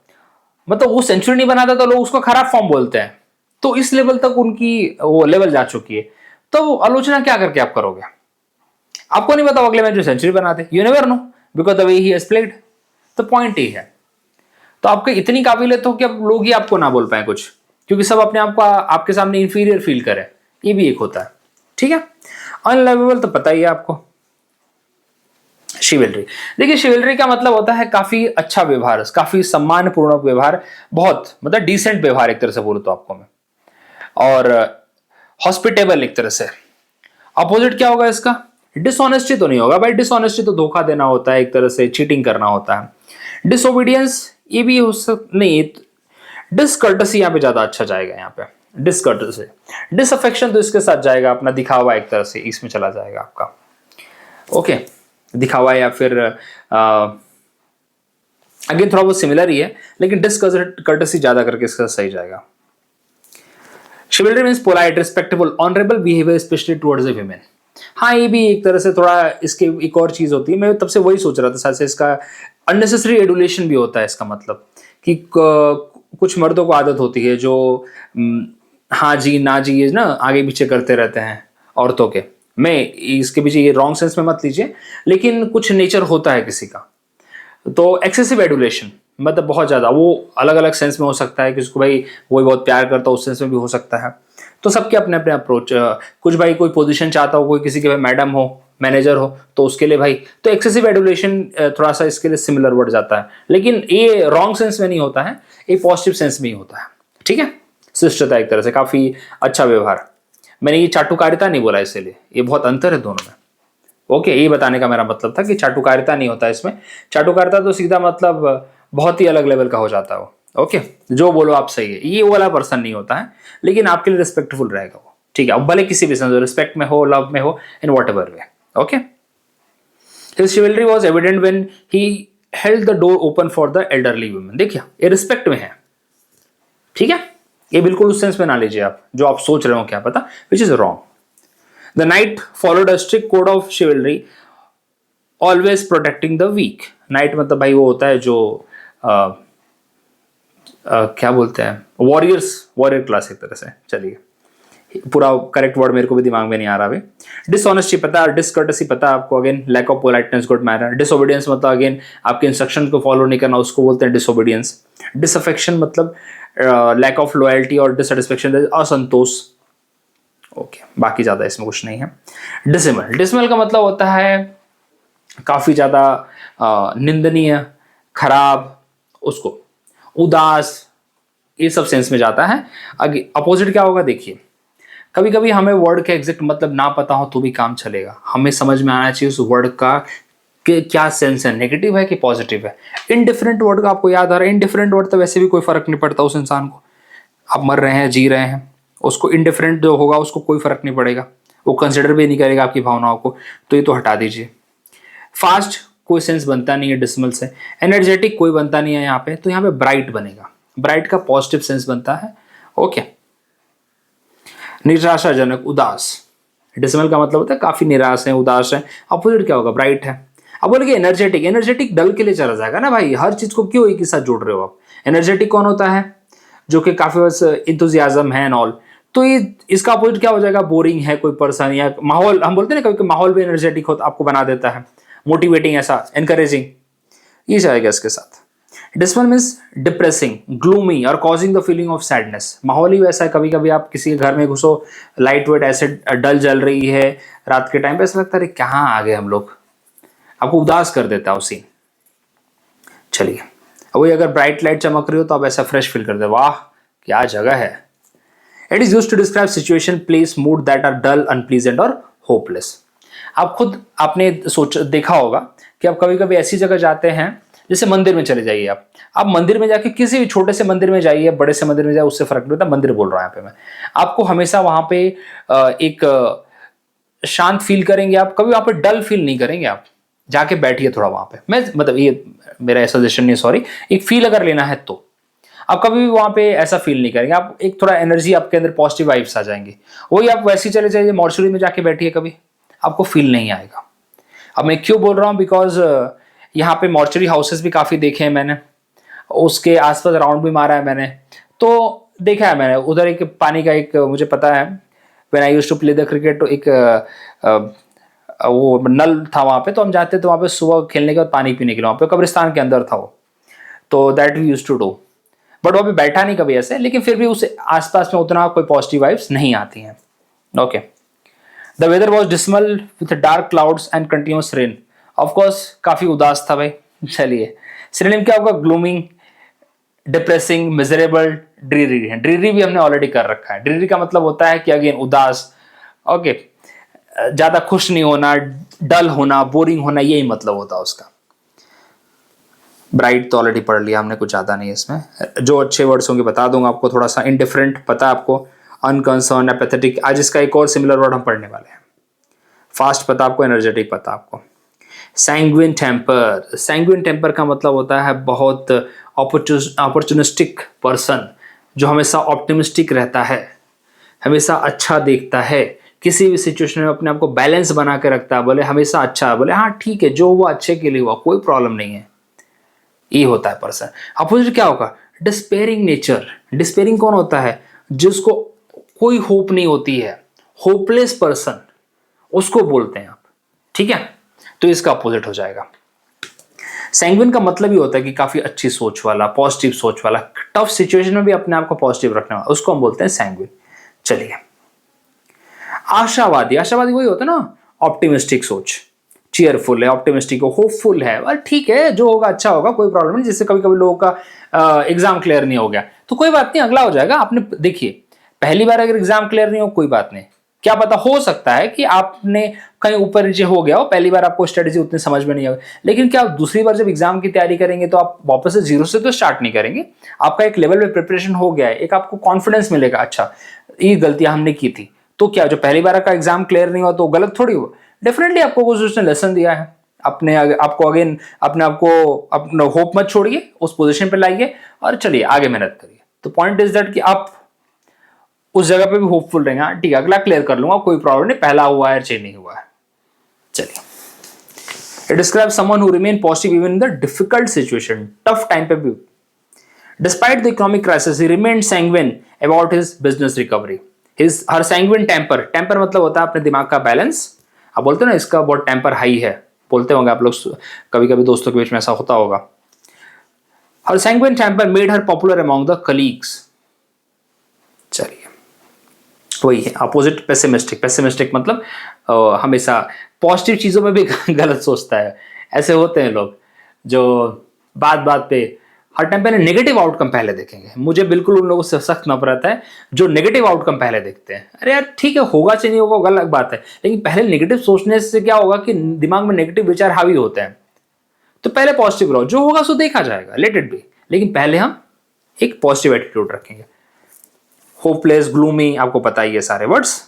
वो सेंचुरी नहीं बनाता तो लोग उसको खराब फॉर्म बोलते हैं, तो इस लेवल तक उनकी वो लेवल जा चुकी है, तो आलोचना क्या करके आप करोगे? आपको नहीं पता अगले मैच में सेंचुरी बना दे, you never know, because the way he has played. तो पॉइंट ही है, तो आपके इतनी काबिलियत हो कि अब लोग ही आपको ना बोल पाए कुछ, क्योंकि सब अपने आप को आपके सामने इंफीरियर फील करे, ये भी एक होता है। ठीक है, अनलवेबल तो पता ही है आपको। शिवलरी, देखिए शिवलरी का मतलब होता है काफी अच्छा व्यवहार, काफी सम्मानपूर्वक व्यवहार, बहुत मतलब डिसेंट व्यवहार एक तरह से बोलूं तो आपको मैं, और हॉस्पिटेबल एक तरह से। अपोजिट क्या होगा इसका? डिसऑनेस्टी तो नहीं होगा भाई, डिसऑनेस्टी तो धोखा देना होता है, एक तरह से चीटिंग करना होता है। डिसओबीडियंस, ये भी हो सकता नहीं, डिसकर्टसी यहाँ पे ज्यादा अच्छा जाएगा, यहाँ पे डिसकर्टसी। डिसअफेक्शन तो इसके साथ जाएगा, अपना दिखावा एक तरह से इसमें चला जाएगा आपका। ओके, दिखावा या फिर अगेन थोड़ा बहुत सिमिलर ही है, लेकिन डिसकर्टसी ज्यादा करके इसके साथ सही जाएगा। शिवलरी means polite, respectable, honourable behaviour specially towards the women. हाँ, ये भी एक तरह से थोड़ा इसके एक और चीज होती है, मैं तब से वही सोच रहा था, शायद से इसका अननेसेसरी एडुलेशन भी होता है, इसका मतलब कि कुछ मर्दों को आदत होती है जो हाँ जी ना जी ये ना आगे पीछे करते रहते हैं औरतों के। मैं इसके पीछे ये रॉन्ग सेंस में मत लीजिए, लेकिन कुछ नेचर होता है किसी का, तो एक्सेसिव एडुलेशन मतलब बहुत ज्यादा, वो अलग अलग सेंस में हो सकता है, किसी को भाई वही बहुत प्यार करता है उस सेंस में भी हो सकता है। तो सबके अपने अपने अप्रोच, कुछ भाई कोई पोजीशन चाहता हो, कोई किसी के भाई मैडम हो, मैनेजर हो, तो उसके लिए भाई तो एक्सेसिव एडुलेशन थोड़ा सा इसके लिए सिमिलर वर्ड जाता है, लेकिन ये रॉन्ग सेंस में नहीं होता है, ये पॉजिटिव सेंस में ही होता है। ठीक है, शिष्टता एक तरह से, काफी अच्छा व्यवहार। मैंने ये चाटुकारिता नहीं बोला, इसलिए ये बहुत अंतर है दोनों में। ओके, ये बताने का मेरा मतलब था कि चाटुकारिता नहीं होता इसमें, चाटुकारिता तो सीधा मतलब बहुत ही अलग लेवल का हो जाता है वो। ओके, जो बोलो आप सही है, ये वाला पर्सन नहीं होता है, लेकिन आपके लिए रिस्पेक्टफुल रहेगा वो। ठीक है, अब भले किसी भी सेंस, रिस्पेक्ट में हो, लव में हो, in what ever way. Okay, his शिवलरी was evident when he held the door open for the elderly women. देखिए, ये रिस्पेक्ट में है। ठीक है, ये बिल्कुल उस सेंस में ना लीजिए आप जो आप सोच रहे हो, क्या पता, which is wrong. The knight followed a strict code of chivalry, always protecting the weak. Knight मतलब भाई वो होता है जो क्या बोलते हैं, वॉरियर क्लास एक तरह से। चलिए, पूरा करेक्ट वर्ड मेरे को भी दिमाग में नहीं आ रहा अभी। डिसऑनेस्टी पता है, डिसकर्टसी पता है आपको, again lack of politeness, good manner. Disobedience मतलब अगेन आपके इंस्ट्रक्शन को फॉलो नहीं करना, उसको बोलते हैं डिसओबीडियंस। डिसअफेक्शन मतलब लैक ऑफ लॉयल्टी और डिससेटिस्फेक्शन, असंतोष। ओके, बाकी ज्यादा इसमें कुछ नहीं है। डिसमल का मतलब होता है काफी ज्यादा निंदनीय, खराब, उसको उदास, ये सब सेंस में जाता है। अपोजिट क्या होगा? देखिए, कभी कभी हमें वर्ड का एग्जैक्ट मतलब ना पता हो तो भी काम चलेगा, हमें समझ में आना चाहिए उस वर्ड का कि क्या सेंस है, नेगेटिव है कि पॉजिटिव है। इनडिफरेंट वर्ड का आपको याद आ रहा है, इनडिफरेंट वर्ड तो वैसे भी कोई फर्क नहीं पड़ता उस इंसान को, आप मर रहे हैं जी रहे हैं, उसको इनडिफरेंट जो होगा उसको कोई फर्क नहीं पड़ेगा, वो कंसिडर भी नहीं करेगा आपकी भावनाओं को, तो ये तो हटा दीजिए। फास्ट कोई सेंस बनता नहीं है डिसमल से। एनर्जेटिक कोई बनता नहीं है यहाँ पे, तो यहाँ पे ब्राइट बनेगा, ब्राइट का पॉजिटिव सेंस बनता है। ओके, निराशाजनक, उदास, डिसमल का मतलब होता है काफी निराश है, उदास है। अपोजिट क्या होगा? ब्राइट है। अब बोलेंगे एनर्जेटिक, एनर्जेटिक डल के लिए चला जाएगा ना भाई, हर चीज को क्यों एक ही साथ जोड़ रहे हो आप। एनर्जेटिक कौन होता है? जो कि काफी बस इंथुजियाज्म है एंड ऑल, तो ये इसका अपोजिट क्या हो जाएगा? बोरिंग है कोई पर्सन, या माहौल, हम बोलते हैं ना कभी माहौल भी एनर्जेटिक होता आपको बना देता है, मोटिवेटिंग, ऐसा एनकरेजिंग, ये जाएगा इसके साथ। डिसमल मीन्स डिप्रेसिंग, ग्लूमी और causing the feeling of sadness. माहौल ही वैसा है, कभी कभी आप किसी के घर में घुसो, लाइट वेट ऐसे डल जल रही है रात के टाइम पे, ऐसा लगता है कहाँ आ गए हम लोग, आपको उदास कर देता है उसी। चलिए, वही अगर ब्राइट लाइट चमक रही हो तो आप ऐसा फ्रेश फील करते, वाह क्या जगह है। It is used to describe situation, place, mood that are dull, unpleasant और होपलेस। आप खुद आपने देखा होगा कि आप कभी कभी ऐसी जगह जाते हैं, जैसे मंदिर में चले जाइए आप मंदिर में जाके किसी भी छोटे से मंदिर में जाइए, बड़े से मंदिर में जाइए, उससे फर्क नहीं पड़ता, मंदिर बोल रहा हूं यहाँ पे मैं, आपको हमेशा वहां पे एक शांत फील करेंगे आप, कभी वहां पे डल फील नहीं करेंगे आप। जाके बैठिए थोड़ा वहां पे, मैं मतलब ये मेरा सजेशन नहीं, सॉरी, एक फील अगर लेना है तो आप कभी भी वहां पे ऐसा फील नहीं करेंगे, आप एक थोड़ा एनर्जी आपके अंदर, पॉजिटिव वाइब्स आ जाएंगे। वही आप वैसे ही चले जाइए मॉर्चुरी में जाके बैठिए, कभी आपको फील नहीं आएगा। अब मैं क्यों बोल रहा हूँ? बिकॉज यहाँ पे मॉर्चुरी हाउसेस भी काफी देखे हैं मैंने, उसके आसपास राउंड भी मारा है मैंने, तो देखा है मैंने उधर एक पानी का एक मुझे पता है, when I used to play the cricket, तो एक वो नल था वहाँ पे, तो हम जाते थे वहाँ पे सुबह खेलने के बाद पानी पीने के लिए, वहाँ पे कब्रिस्तान के अंदर था वो, तो that we used to do. But वहाँ पे बैठा नहीं कभी ऐसे, लेकिन फिर भी उस आसपास में उतना कोई पॉजिटिव वाइब्स नहीं आती हैं। Okay, the weather was dismal with dark clouds and continuous rain. Of course काफी उदास था भाई। चलिए, सिनोनिम क्या होगा? ग्लूमिंग, डिप्रेसिंग, मिजरेबल, ड्रीरी है। ड्रीरी भी हमने ऑलरेडी कर रखा है। ड्रीरी का मतलब होता है कि अगेन उदास, ओके, ज्यादा खुश नहीं होना, डल होना, बोरिंग होना, यही मतलब होता है उसका। ब्राइट तो ऑलरेडी पढ़ लिया हमने, कुछ ज्यादा नहीं है इसमें। जो अच्छे वर्ड्स होंगे बता दूंगा आपको। थोड़ा सा इंडिफरेंट पता है आपको, अनकंसर्न, एपेथेटिक, आज इसका एक और सिमिलर वर्ड हम पढ़ने वाले हैं। फास्ट पता आपको, एनर्जेटिक पता आपको। सैंग्विन टेम्पर, सैंग्विन टेम्पर का मतलब होता है बहुत अपॉर्चुनिस्टिक पर्सन, जो हमेशा ऑप्टिमिस्टिक रहता है, हमेशा अच्छा देखता है, किसी भी सिचुएशन में अपने आप को बैलेंस बना के रखता है, बोले हमेशा अच्छा है, बोले हाँ ठीक है, जो हुआ अच्छे के लिए हुआ, कोई प्रॉब्लम नहीं है, ये होता है पर्सन। अपोजिट क्या होगा? Despairing nature. डिस्पेयरिंग कौन होता है? जिसको कोई होप नहीं होती है, होपलेस पर्सन, उसको बोलते हैं आप, ठीक है? तो इसका अपोजिट हो जाएगा। सैंग्विन का मतलब ही होता है कि काफी अच्छी सोच वाला, पॉजिटिव सोच वाला, टफ सिचुएशन में भी अपने आप को पॉजिटिव रखने वाला, उसको हम बोलते हैं सैंग्विन। चलिए, आशावादी, आशावादी वही होता है ना, ऑप्टिमिस्टिक सोच, चीयरफुल है, ऑप्टिमिस्टिक हो, होपफुल है, और ठीक है जो होगा अच्छा होगा, कोई प्रॉब्लम नहीं। जैसे कभी कभी लोगों का एग्जाम क्लियर नहीं हो गया, तो कोई बात नहीं, अगला हो जाएगा। आपने देखिए, पहली बार अगर एग्जाम क्लियर नहीं हो, कोई बात नहीं, क्या पता हो सकता है कि आपने कहीं ऊपर नीचे हो गया हो, पहली बार आपको स्ट्रेटेजी उतनी समझ में नहीं आई, लेकिन क्या आप दूसरी बार जब एग्जाम की तैयारी करेंगे तो आप वापस से जीरो से तो स्टार्ट नहीं करेंगे। आपका एक लेवल में प्रिपरेशन हो गया है, एक आपको कॉन्फिडेंस मिलेगा, अच्छा ये गलतियां हमने की थी, तो क्या जो पहली बार का एग्जाम क्लियर नहीं हुआ तो गलत थोड़ी हुआ, डेफिनेटली आपको कुछ उसने लेसन दिया है। अपने आपको अगेन अपने आप को अपना होप मत छोड़िए, उस पोजीशन पे लाइए और चलिए आगे मेहनत करिए। तो पॉइंट इज दैट कि आप उस जगह पे भी होपफुल रहेंगे, हाँ ठीक है अगला क्लियर कर लूंगा, कोई प्रॉब्लम नहीं, पहला हुआ है चेंज नहीं हुआ है। चलिए, it describe someone who remain positive even in the difficult situation, tough time पे भी। Despite the economic crisis he remained sanguine about his business recovery. His her sanguine temper, temper मतलब होता है अपने दिमाग का बैलेंस। आप बोलते हो ना इसका बहुत टेम्पर हाई है, बोलते होंगे आप लोग, कभी कभी दोस्तों के बीच में ऐसा होता होगा। Her sanguine temper made her popular among the colleagues. चलिए, वही है अपोजिट, पेसिमिस्टिक। पेसिमिस्टिक मतलब हमेशा पॉजिटिव चीजों में भी गलत सोचता है। ऐसे होते हैं लोग जो बात बात पे हर टाइम पहले नेगेटिव आउटकम पहले देखेंगे। मुझे बिल्कुल उन लोगों से सख्त नफरत है जो नेगेटिव आउटकम पहले देखते हैं। अरे यार ठीक है, होगा चाहिए नहीं होगा अलग बात है, लेकिन पहले नेगेटिव सोचने से क्या होगा कि दिमाग में नेगेटिव विचार हावी होते हैं। तो पहले पॉजिटिव रहो, जो होगा सो देखा जाएगा, लेट इट बी, लेकिन पहले हम एक पॉजिटिव एटीट्यूड रखेंगे। होपलेस, ग्लूमी, आपको पता ही है सारे words.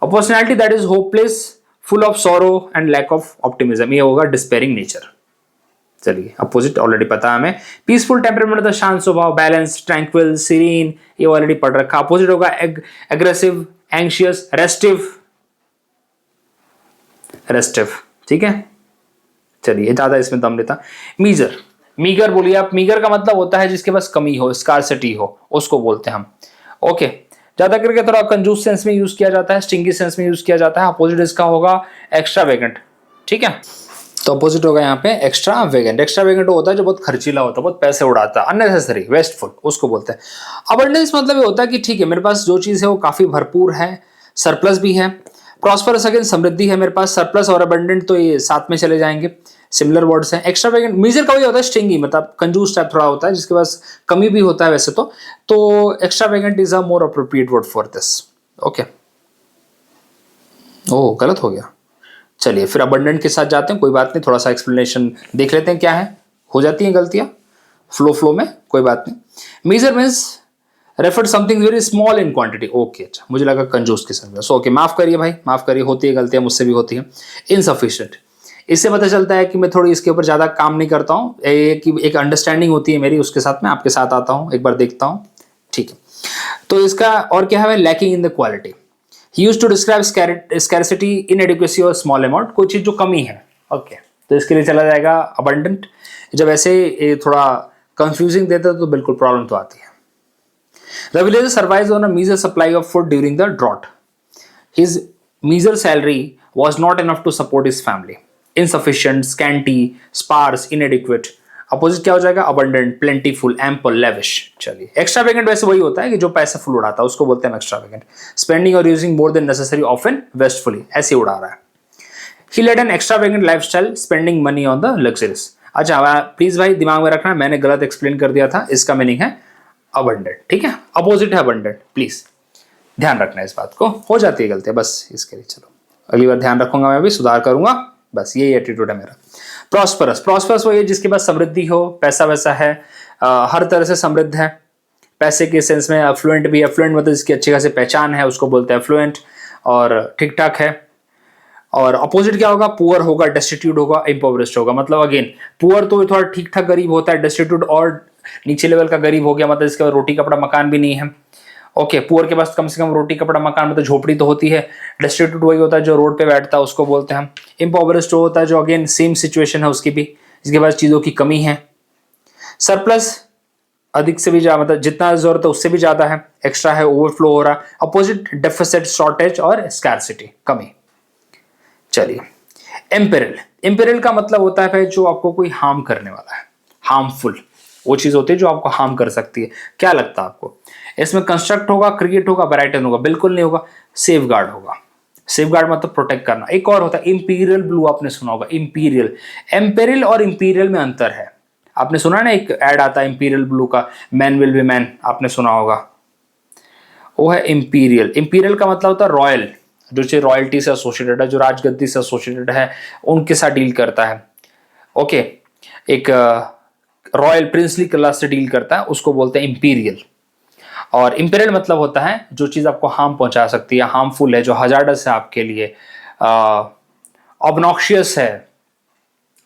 A personality that is hopeless, full of sorrow and lack of optimism, ये होगा डिस्पेयरिंग नेचर। चलिए, अपोजिट ऑलरेडी पता है हमें। पीसफुल टेम्परामेंट मतलब शांत स्वभाव, बैलेंस, ट्रैंक्विल, सीरीन, ये ऑलरेडी पढ़ रखा। अपोजिट होगा एग्रेसिव, एंशियस, रेस्टिव, रेस्टिव, ठीक है। चलिए, ज्यादा इसमें दम लेता। मीजर, मीगर बोलिए आप। मीगर का मतलब होता है जिसके पास कमी हो, स्कार्सिटी हो, उसको बोलते हैं हम। ओके, ज्यादा करके थोड़ा कंजूस सेंस में यूज किया जाता है, स्टिंगी सेंस में यूज किया जाता है। अपोजिट इसका होगा एक्स्ट्रा वेगेंट, ठीक है। तो अपोजिट होगा यहाँ पे एक्स्ट्रा वेगेंट। एक्स्ट्रा वेगेंट होता है जो बहुत खर्चीला होता है, बहुत पैसे उड़ाता है, अननेसेसरी, वेस्टफुल, उसको बोलते हैं। अबंडेंस मतलब ये होता है कि ठीक है मेरे पास जो चीज है वो काफी भरपूर है, सरप्लस भी है। प्रॉस्परस अगेन समृद्धि है मेरे पास। सरप्लस और अबंडेंट तो ये साथ में चले जाएंगे, सिमिलर वर्ड्स हैं। एक्स्ट्रा वेगेंट मीजर का वही होता है स्टिंगी, मतलब कंजूस टाइप थोड़ा होता है, जिसके पास कमी भी होता है वैसे तो extravagant is a more appropriate word for this. Okay, oh गलत हो गया। चलिए, फिर अबंडेंट के साथ जाते हैं, कोई बात नहीं, थोड़ा सा एक्सप्लेनेशन देख लेते हैं क्या है। हो जाती हैं गलतियां फ्लो में, कोई बात नहीं। Meagre means refer something very small in quantity. Okay, अच्छा मुझे लगा कंजूस के साथ। सो ओके, माफ करिए भाई, माफ करिए, होती है गलतियां, मुझसे भी होती हैं। इनसफिशिएंट, इससे पता चलता है कि मैं थोड़ी इसके ऊपर ज्यादा काम नहीं करता हूँ, एक अंडरस्टैंडिंग होती है मेरी उसके साथ, मैं आपके साथ आता हूँ, एक बार देखता हूँ, ठीक है। तो इसका और क्या है, lacking in the quality. He used to describe scarcity, inadequacy और small amount, कोई चीज जो कमी है। ओके, तो इसके लिए चला जाएगा abundant। जब ऐसे थोड़ा कंफ्यूजिंग देता है तो बिल्कुल प्रॉब्लम तो आती है। The villager survives on a meager supply of food during the drought. His meager salary was not enough to support his family. Insufficient, scanty, sparse, inadequate. Opposite क्या हो जाएगा? Abundant, plentiful, ample, lavish. चलिए, extravagant वैसे वही होता है कि जो पैसा फुल उड़ाता है उसको बोलते हैं एक्स्ट्रावेगेंट. स्पेंडिंग और using more than necessary, often wastefully, ऐसे उड़ा रहा है. He led an extravagant lifestyle, spending money on the luxuries. अच्छा प्लीज भाई दिमाग में रखना, मैंने गलत एक्सप्लेन कर दिया था, इसका मीनिंग है अबंडेंट. ठीक है, अपोजिट है अबंडेंट, प्लीज ध्यान रखना इस बात को. हो जाती है गलती बस इसके लिए. चलो अगली बार ध्यान रखूंगा, मैं भी सुधार करूंगा. बस यही एटीट्यूड है मेरा. प्रॉस्परस, प्रॉस्परस वही है जिसके पास समृद्धि हो, पैसा वैसा है, हर तरह से समृद्ध है, पैसे के सेंस में. अफ्लुएंट भी, अफ्लुएंट मतलब जिसकी अच्छी खासी पहचान है उसको बोलते हैं अफ्लुएंट, और ठीक ठाक है. और अपोजिट क्या होगा? पुअर होगा, डेस्टिट्यूट होगा, इम्पोवरिश्ड होगा. मतलब अगेन पुअर तो थोड़ा ठीक ठाक गरीब होता है, डेस्टिट्यूट और नीचे लेवल का गरीब हो गया, मतलब इसके बाद रोटी कपड़ा मकान भी नहीं है. ओके, पुअर के पास कम से कम रोटी कपड़ा मकान, मतलब झोपड़ी तो होती है. डेस्टिट्यूट वही होता है जो रोड पे बैठता है, उसको बोलते हैं हम. इम्पोवरिश्ड होता है जो अगेन सेम सिचुएशन है उसकी भी, इसके पास चीजों की कमी है. सरप्लस अधिक से भी ज्यादा, मतलब जितना जरूरत है उससे भी ज्यादा है, एक्स्ट्रा है, ओवरफ्लो हो रहा. अपोजिट डेफिसिट, शॉर्टेज और स्कैर्सिटी, कमी. चलिए, एम्पेरिल. एम्पेरिल का मतलब होता है भाई जो आपको कोई हार्म करने वाला है, हार्मफुल, वो चीज होती है जो आपको हार्म कर सकती है. क्या लगता है आपको? इसमें कंस्ट्रक्ट होगा, क्रिएट होगा, ब्राइटन होगा? बिल्कुल नहीं होगा. सेफ गार्ड होगा. सेफ गार्ड मतलब प्रोटेक्ट करना. एक और होता है इंपीरियल ब्लू, आपने सुना होगा. इंपीरियल, एम्पेरिल और इंपीरियल में अंतर है. आपने सुना ना, एक ऐड आता है इंपीरियल ब्लू का, मैन विल बी मैन, आपने सुना होगा. वो है इंपीरियल. इंपीरियल का मतलब होता है रॉयल, जो चीज रॉयल्टी से एसोसिएटेड है, जो राजगद्दी से एसोसिएटेड है, उनके साथ डील करता है. ओके, एक रॉयल प्रिंसली क्लास से डील करता है, उसको बोलते हैं इंपीरियल. और इंपीरियल मतलब होता है जो चीज आपको हार्म पहुंचा सकती है, हार्मफुल है, जो हजार्डस है आपके लिए, ऑब्नॉक्शियस है,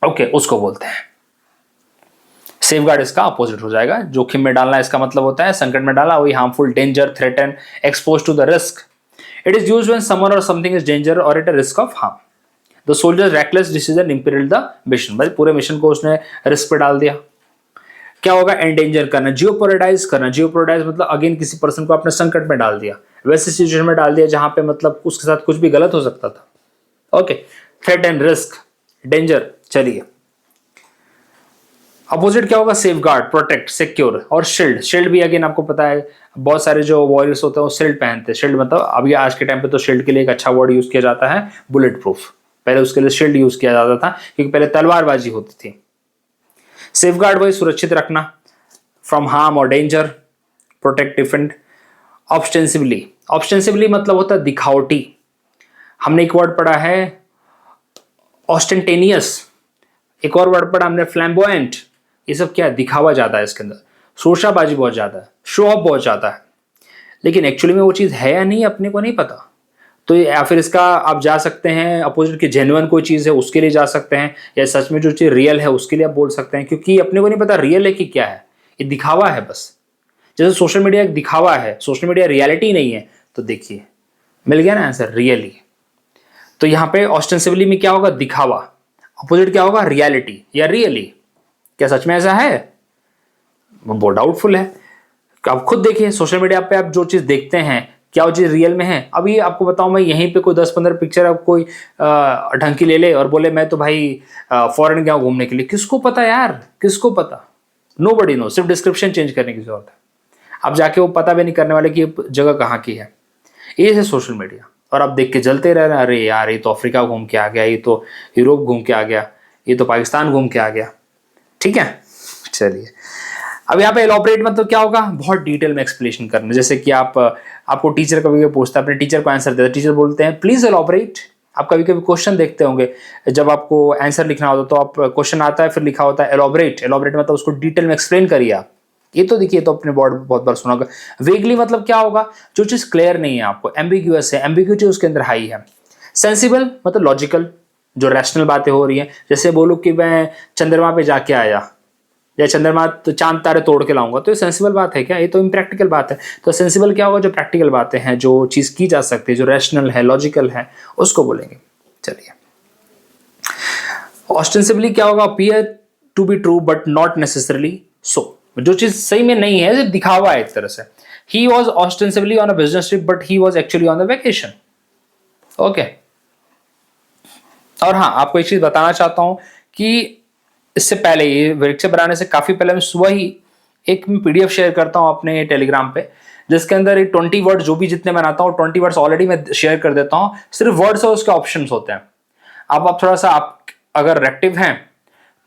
ओके, उसको बोलते हैं. सेफगार्ड इसका अपोजिट हो जाएगा. जोखिम में डालना इसका मतलब होता है संकट में डाला, वही harmful, danger, threaten, expose to the risk. It is used when someone or something is danger or at a risk of harm. The soldier reckless decision imperil the mission. भाई पूरे मिशन को उसने रिस्क पे डाल दिया. क्या होगा? Endanger करना, जियोपोरेटाइज करना. जियोपोरेटाइज मतलब अगेन किसी पर्सन को आपने संकट में डाल दिया, वैसे सिचुएशन में डाल दिया जहां पे मतलब उसके साथ कुछ भी गलत हो सकता था. Okay, threat and risk, danger. चलिए, अपोजिट क्या होगा? Safe guard, protect, secure. और शील्ड. शील्ड भी अगेन आपको पता है बहुत सारे जो वॉरियर्स होते हैं वो शील्ड पहनते हैं. शील्ड मतलब अभी आज के टाइम पे तो शील्ड के लिए एक अच्छा वर्ड यूज किया जाता है, बुलेट प्रूफ. पहले उसके लिए शील्ड यूज किया जाता था क्योंकि पहले तलवारबाजी होती थी. सेफगार्ड वही सुरक्षित रखना, फ्रॉम हार्म और डेंजर, प्रोटेक्ट, डिफेंड. ऑब्स्टेंसिवली. ऑब्स्टेंसिवली मतलब होता है दिखावटी. हमने एक वर्ड पढ़ा है ऑस्टेंटेनियस, एक और वर्ड पढ़ा हमने फ्लैम्बोयंट. ये सब क्या है? दिखावा ज्यादा है इसके अंदर, शोशाबाजी बहुत ज्यादा है, शो ऑफ बहुत ज्यादा है. लेकिन एक्चुअली में वो चीज है या नहीं अपने को नहीं पता. तो या फिर इसका आप जा सकते हैं अपोजिट की जेन्युइन कोई चीज है उसके लिए जा सकते हैं, या सच में जो चीज रियल है उसके लिए आप बोल सकते हैं, क्योंकि अपने को नहीं पता रियल है कि क्या है, ये दिखावा है बस. जैसे सोशल मीडिया एक दिखावा है, सोशल मीडिया रियलिटी नहीं है. तो देखिए मिल गया ना आंसर, रियली. तो यहाँ पे ऑस्टेंसिवली में क्या होगा? दिखावा. अपोजिट क्या होगा? रियलिटी या रियली. क्या सच में ऐसा है? बहुत डाउटफुल है. आप खुद देखिए सोशल मीडिया पे आप जो चीज देखते हैं क्या वो चीज रियल में है? अभी आपको बताऊं, मैं यहीं पे कोई 10-15 पिक्चर आप कोई ढंग की ले ले और बोले मैं तो भाई फॉरेन गया घूमने के लिए, किसको पता यार, किसको पता? Nobody know. सिर्फ डिस्क्रिप्शन चेंज करने की जरूरत है. आप जाके वो पता भी नहीं करने वाले कि ये जगह कहाँ की है. ये है सोशल मीडिया. और आप देख के जलते रह रहे हैं, अरे यार ये तो अफ्रीका घूम के आ गया, ये तो यूरोप घूम के आ गया, ये तो पाकिस्तान घूम के आ गया. ठीक है, चलिए. अब यहाँ पे एलॉबरेट मतलब क्या होगा? बहुत डिटेल में एक्सप्लेनेशन करना. जैसे कि आपको टीचर कभी कभी पूछता है, अपने टीचर को आंसर देता है, टीचर बोलते हैं प्लीज एलॉबरेट. आप कभी कभी क्वेश्चन देखते होंगे, जब आपको आंसर लिखना होता है तो आप क्वेश्चन आता है फिर लिखा होता है एलॉबरेट. एलॉबरेट मतलब उसको डिटेल में एक्सप्लेन करिए आप. ये तो देखिए, तो अपने बोर्ड बहुत बार सुना होगा. वेगली मतलब क्या होगा? जो चीज क्लियर नहीं है आपको, एम्बिग्यूअस है, एम्बिग्यूटी उसके अंदर हाई है. सेंसिबल मतलब लॉजिकल, जो रैशनल बातें हो रही हैं. जैसे बोलूं कि मैं चंद्रमा पे जाके आया या चंद्रमा तो चांद तारे तोड़ के लाऊंगा, तो ये सेंसिबल बात है क्या? ये तो इम्प्रैक्टिकल बात है. तो सेंसिबल क्या होगा? जो प्रैक्टिकल बातें हैं, जो चीज की जा सकती है, जो रैशनल है, लॉजिकल है, उसको बोलेंगे. चलिए, ऑस्टेंसिबली क्या होगा? Appear to be true but not necessarily so. जो चीज सही में नहीं है, सिर्फ दिखावा है एक तरह से. He was ostensibly on a business trip, but he was actually on the vacation. Okay. और हाँ, आपको एक चीज बताना चाहता हूं कि इससे पहले, ये लेक्चर बनाने से काफी पहले, मैं सुबह ही एक पीडीएफ शेयर करता हूं अपने टेलीग्राम पे, जिसके अंदर ये 20 वर्ड जो भी जितने बनाता हूँ 20 वर्ड्स ऑलरेडी मैं शेयर कर देता हूँ। सिर्फ वर्ड्स और उसके ऑप्शंस होते हैं। अब आप थोड़ा सा, आप अगर एक्टिव हैं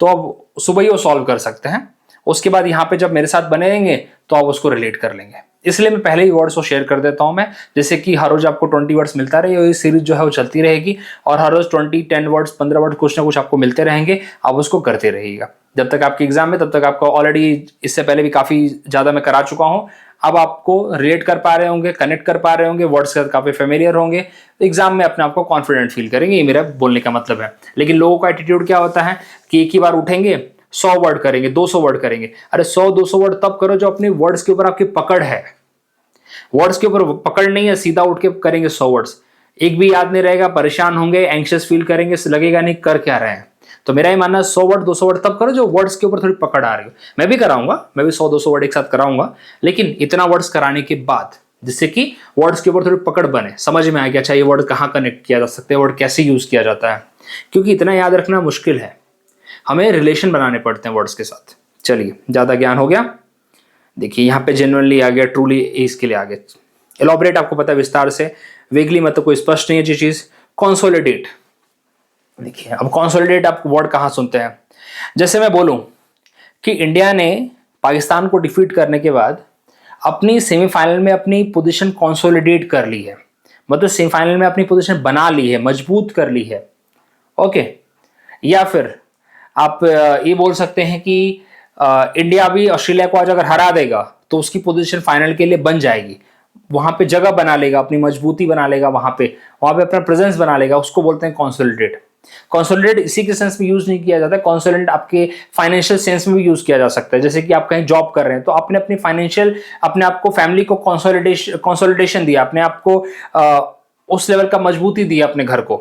तो अब सुबह ही वो सॉल्व कर सकते हैं। उसके बाद यहाँ पे जब मेरे साथ बने रहेंगे तो आप उसको रिलेट कर लेंगे। इसलिए मैं पहले ही वर्ड्स को शेयर कर देता हूं मैं, जैसे कि हर रोज आपको 20 वर्ड्स मिलता रहे, ये सीरीज जो है वो चलती रहेगी और हर रोज 10 वर्ड्स 15 वर्ड कुछ ना कुछ आपको मिलते रहेंगे। आप उसको करते रहिएगा जब तक आपके एग्जाम में, तब तक आपको ऑलरेडी इससे पहले भी काफी ज्यादा मैं करा चुका हूं। अब आपको रिलेट कर पा रहे होंगे, कनेक्ट कर पा रहे होंगे, वर्ड्स के साथ काफी फेमिलियर होंगे, तो एग्जाम में अपने आप को कॉन्फिडेंट फील करेंगे। ये मेरा बोलने का मतलब है। लेकिन लोगों का एटीट्यूड क्या होता है कि एक ही बार उठेंगे 100 वर्ड करेंगे, 200 वर्ड करेंगे। अरे 100-200 वर्ड तब करो जो अपने वर्ड्स के ऊपर आपकी पकड़ है। वर्ड्स के ऊपर पकड़ नहीं है, सीधा उठ के करेंगे 100 वर्ड्स, एक भी याद नहीं रहेगा, परेशान होंगे, एंग्शियस फील करेंगे, लगेगा नहीं कर क्या रहे हैं। तो मेरा ये मानना है 100 वर्ड 200 वर्ड तब करो जो वर्ड्स के ऊपर थोड़ी पकड़ आ रही हो। मैं भी कराऊंगा, मैं भी 100-200 वर्ड एक साथ कराऊंगा, लेकिन इतना वर्ड्स कराने के बाद जिससे कि वर्ड्स के ऊपर थोड़ी पकड़ बने, समझ में आ गया अच्छा ये वर्ड कहाँ कनेक्ट किया जा सकते हैं, वर्ड कैसे यूज किया जाता है, क्योंकि इतना याद रखना मुश्किल है। हमें रिलेशन बनाने पड़ते हैं वर्ड्स के साथ। चलिए, ज्यादा ज्ञान हो गया। देखिए यहाँ पे जेन्युइनली आ गया, ट्रूली इसके लिए आ गया। एलॉबरेट आपको पता है विस्तार से, वेगली मतलब कोई स्पष्ट नहीं है जी चीज। कंसोलिडेट, देखिए अब कंसोलिडेट आप वर्ड कहाँ सुनते हैं। जैसे मैं बोलूं कि इंडिया ने पाकिस्तान को डिफीट करने के बाद अपनी सेमीफाइनल में अपनी पोजीशन कंसोलिडेट कर ली है, मतलब सेमीफाइनल में अपनी पोजीशन बना ली है, मजबूत कर ली है। ओके। या फिर आप ये बोल सकते हैं कि इंडिया भी ऑस्ट्रेलिया को आज अगर हरा देगा तो उसकी पोजीशन फाइनल के लिए बन जाएगी, वहां पे जगह बना लेगा, अपनी मजबूती बना लेगा, वहां पे अपना प्रेजेंस बना लेगा। उसको बोलते हैं कंसोलिडेट। कंसोलिडेट इसी के सेंस में यूज नहीं किया जाता, कंसोलिडेट आपके फाइनेंशियल सेंस में भी यूज किया जा सकता है। जैसे कि आप कहीं जॉब कर रहे हैं तो आपने अपनी फाइनेंशियल, अपने आप को, फैमिली को कंसोलिडेशन दिया, अपने आप को उस लेवल का मजबूती दी अपने घर को,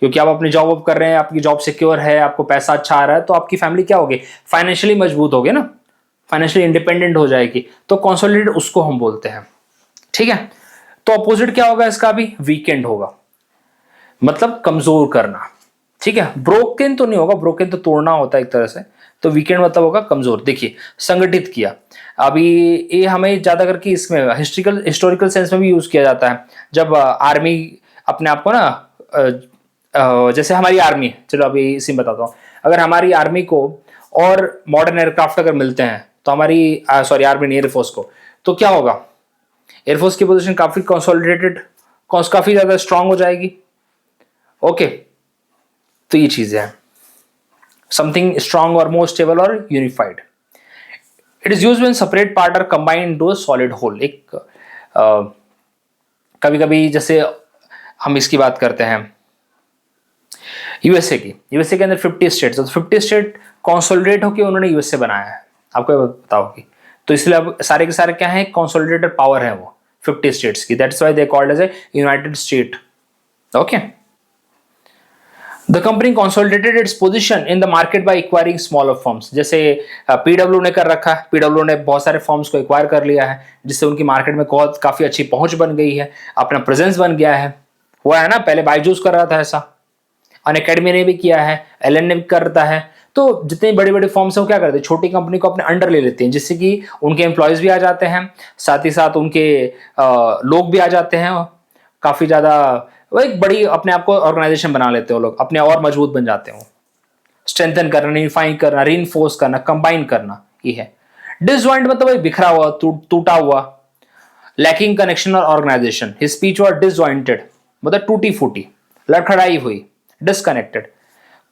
क्योंकि आप अपनी जॉब कर रहे हैं, आपकी जॉब सिक्योर है, आपको पैसा अच्छा आ रहा है, तो आपकी फैमिली क्या होगी, फाइनेंशियली मजबूत होगी ना, फाइनेंशियली इंडिपेंडेंट हो जाएगी। तो कंसोलिडेट उसको हम बोलते हैं। ठीक है। तो अपोजिट क्या होगा इसका भी, वीकेंड होगा, मतलब कमजोर करना। ठीक है। ब्रोकन तो नहीं होगा, ब्रोकन तो तोड़ना होता है एक तरह से, तो वीकेंड मतलब होगा कमजोर। देखिए, संगठित किया, अभी ये हमें ज्यादा करके इसमें हिस्टोरिकल सेंस में भी यूज किया जाता है। जब आर्मी अपने आप को ना, जैसे हमारी आर्मी, चलो अभी इसी में बताता हूँ, अगर हमारी आर्मी को और मॉडर्न एयरक्राफ्ट अगर मिलते हैं तो हमारी आर्मी नहीं, एयरफोर्स को, तो क्या होगा, एयरफोर्स की पोजीशन काफी कंसोलिडेटेड, काफी ज्यादा स्ट्रांग हो जाएगी। ओके। तो ये चीज है, समथिंग स्ट्रांग और मोर स्टेबल और unified. It is used when separate part are combined into a solid whole. एक कभी कभी जैसे हम इसकी बात करते हैं यूएसए की, यूएसए के अंदर 50 स्टेट्स, तो 50 स्टेट कंसोलिडेट होकर उन्होंने यूएसए बनाया है, आपको पता होगी। तो इसलिए अब सारे के सारे क्या है, कंसोलिडेटेड पावर है वो 50 स्टेट्स की, that's why they called as a united state. Okay. The company consolidated its position in the market by acquiring smaller firms. जैसे पीडब्ल्यू ने कर रखा है, पीडब्ल्यू ने बहुत सारे फर्म्स को एक्वायर कर लिया है, जिससे उनकी मार्केट में काफी अच्छी पहुंच बन गई है, अपना प्रेजेंस बन गया है। हुआ है ना, पहले बायजूस कर रहा था ऐसा, अनअकैडमी ने भी किया है, एलन ने भी करता है। तो जितनी बड़ी बड़ी फर्म्स हैं वो क्या करते हैं, छोटी कंपनी को अपने अंडर ले लेते हैं, जिससे कि उनके एम्प्लॉयज भी आ जाते हैं, साथ ही साथ उनके लोग भी आ जाते हैं, काफी ज्यादा वो एक बड़ी अपने आप को ऑर्गेनाइजेशन बना लेते हैं वो लोग, अपने और मजबूत बन जाते हैं। स्ट्रेंथन करना, रिफाइन करना, रीइंफोर्स करना, कंबाइन करना, ये है। डिसजॉइंट मतलब वही बिखरा हुआ, टूटा हुआ, लैकिंग कनेक्शन और organisation. His speech was disjointed, मतलब टूटी फूटी, लड़खड़ाई हुई, डिसकनेक्टेड।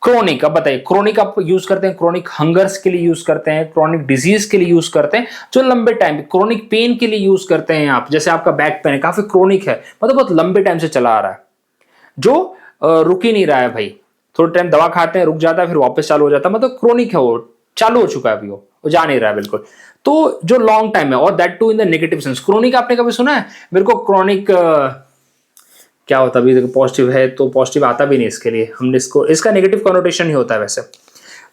क्रोनिक, अब बताइए, क्रोनिक आप यूज करते हैं, क्रोनिक हंगर्स के लिए यूज करते हैं, क्रोनिक डिजीज के लिए यूज करते हैं, जो लंबे टाइम, क्रोनिक पेन के लिए यूज करते हैं आप। जैसे आपका बैक पेन है, काफी क्रोनिक है, मतलब बहुत लंबे टाइम से चला आ रहा है, जो रुक ही नहीं रहा है भाई, थोड़ा टाइम दवा खाते हैं, रुक जाता है, फिर वापस चालू हो जाता है, मतलब क्रोनिक है, वो चालू हो चुका है अभी, वो जा नहीं रहा है बिल्कुल। तो जो लॉन्ग टाइम है, और that too in the negative sense. Chronic आपने कभी सुना है, मेरे को क्रोनिक क्या होता है, अभी पॉजिटिव है तो पॉजिटिव आता भी नहीं इसके लिए, हमने इसका नेगेटिव कॉनोटेशन ही होता है। वैसे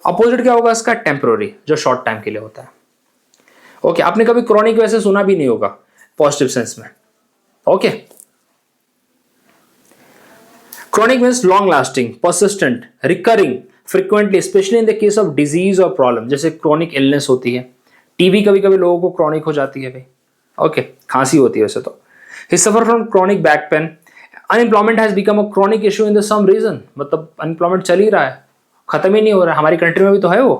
अपोजिट क्या होगा इसका, टेम्पररी, जो शॉर्ट टाइम के लिए होता है। ओके। आपने कभी क्रोनिक वैसे सुना भी नहीं होगा, पॉजिटिव सेंस में। Okay, chronic means long lasting, persistent, recurring, frequently, specially in the case of disease और प्रॉब्लम, जैसे क्रॉनिक इलनेस होती है, टीबी कभी कभी लोगों को क्रॉनिक हो जाती है भाई। ओके, खांसी होती है वैसे तो। He suffer from chronic back pain, unemployment has become a chronic issue in the same region, मतलब अनएम्प्लॉयमेंट चल ही रहा है, खत्म ही नहीं हो रहा है, हमारी कंट्री में भी तो है वो।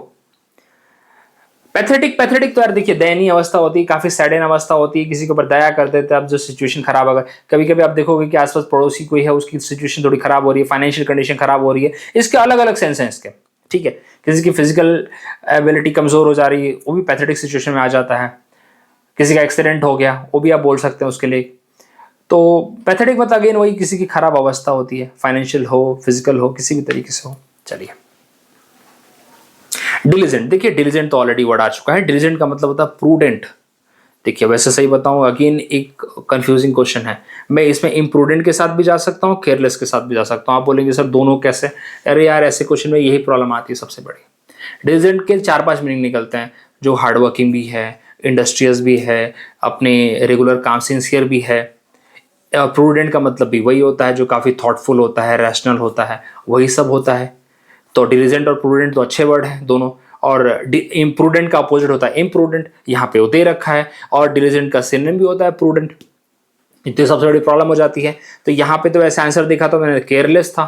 पैथेटिक, पैथेटिक तो यार देखिए दयनीय अवस्था होती है, काफी सैडन अवस्था होती है, किसी के ऊपर दया कर देते हैं आप, जो सिचुएशन खराब अगर कभी कभी आप देखोगे कि आसपास पड़ोसी कोई है, उसकी सिचुएशन थोड़ी खराब हो रही है, फाइनेंशियल कंडीशन खराब हो रही है, इसके अलग अलग सेंस हैं इसके, ठीक है। किसी की फिजिकल एबिलिटी कमजोर हो जा रही है, वो भी पैथेटिक सिचुएशन में आ जाता है। किसी का एक्सीडेंट हो गया, वो भी आप बोल सकते हैं उसके लिए। तो पैथेटिक मतलब अगेन वही किसी की खराब अवस्था होती है, फाइनेंशियल हो, फिजिकल हो, किसी भी तरीके से हो। चलिए, डिलीजेंट, देखिए डिलीजेंट तो ऑलरेडी वर्ड आ चुका है। डिलीजेंट का मतलब होता है प्रूडेंट। देखिए वैसे सही बताऊं, अगेन एक कंफ्यूजिंग क्वेश्चन है, मैं इसमें इम्प्रूडेंट के साथ भी जा सकता हूँ, केयरलेस के साथ भी जा सकता हूँ। आप बोलेंगे सर दोनों कैसे? अरे यार ऐसे क्वेश्चन में यही प्रॉब्लम आती है सबसे बड़ी। डिलीजेंट के 4-5 मीनिंग निकलते हैं, जो हार्डवर्किंग भी है, इंडस्ट्रियस भी है, अपने रेगुलर काम सिंसियर भी है। प्रूडेंट का मतलब भी वही होता है जो काफ़ी थॉटफुल होता है, रैशनल होता है, वही सब होता है। तो डिलीजेंट और प्रूडेंट तो अच्छे वर्ड हैं दोनों। और इम्प्रूडेंट का अपोजिट होता है इम्प्रूडेंट, यहाँ पे वो दे रखा है। और डिलीजेंट का सिनोनिम भी होता है प्रूडेंट। इतनी सबसे बड़ी प्रॉब्लम हो जाती है। तो यहाँ पे तो ऐसे आंसर देखा तो मैंने केयरलेस था,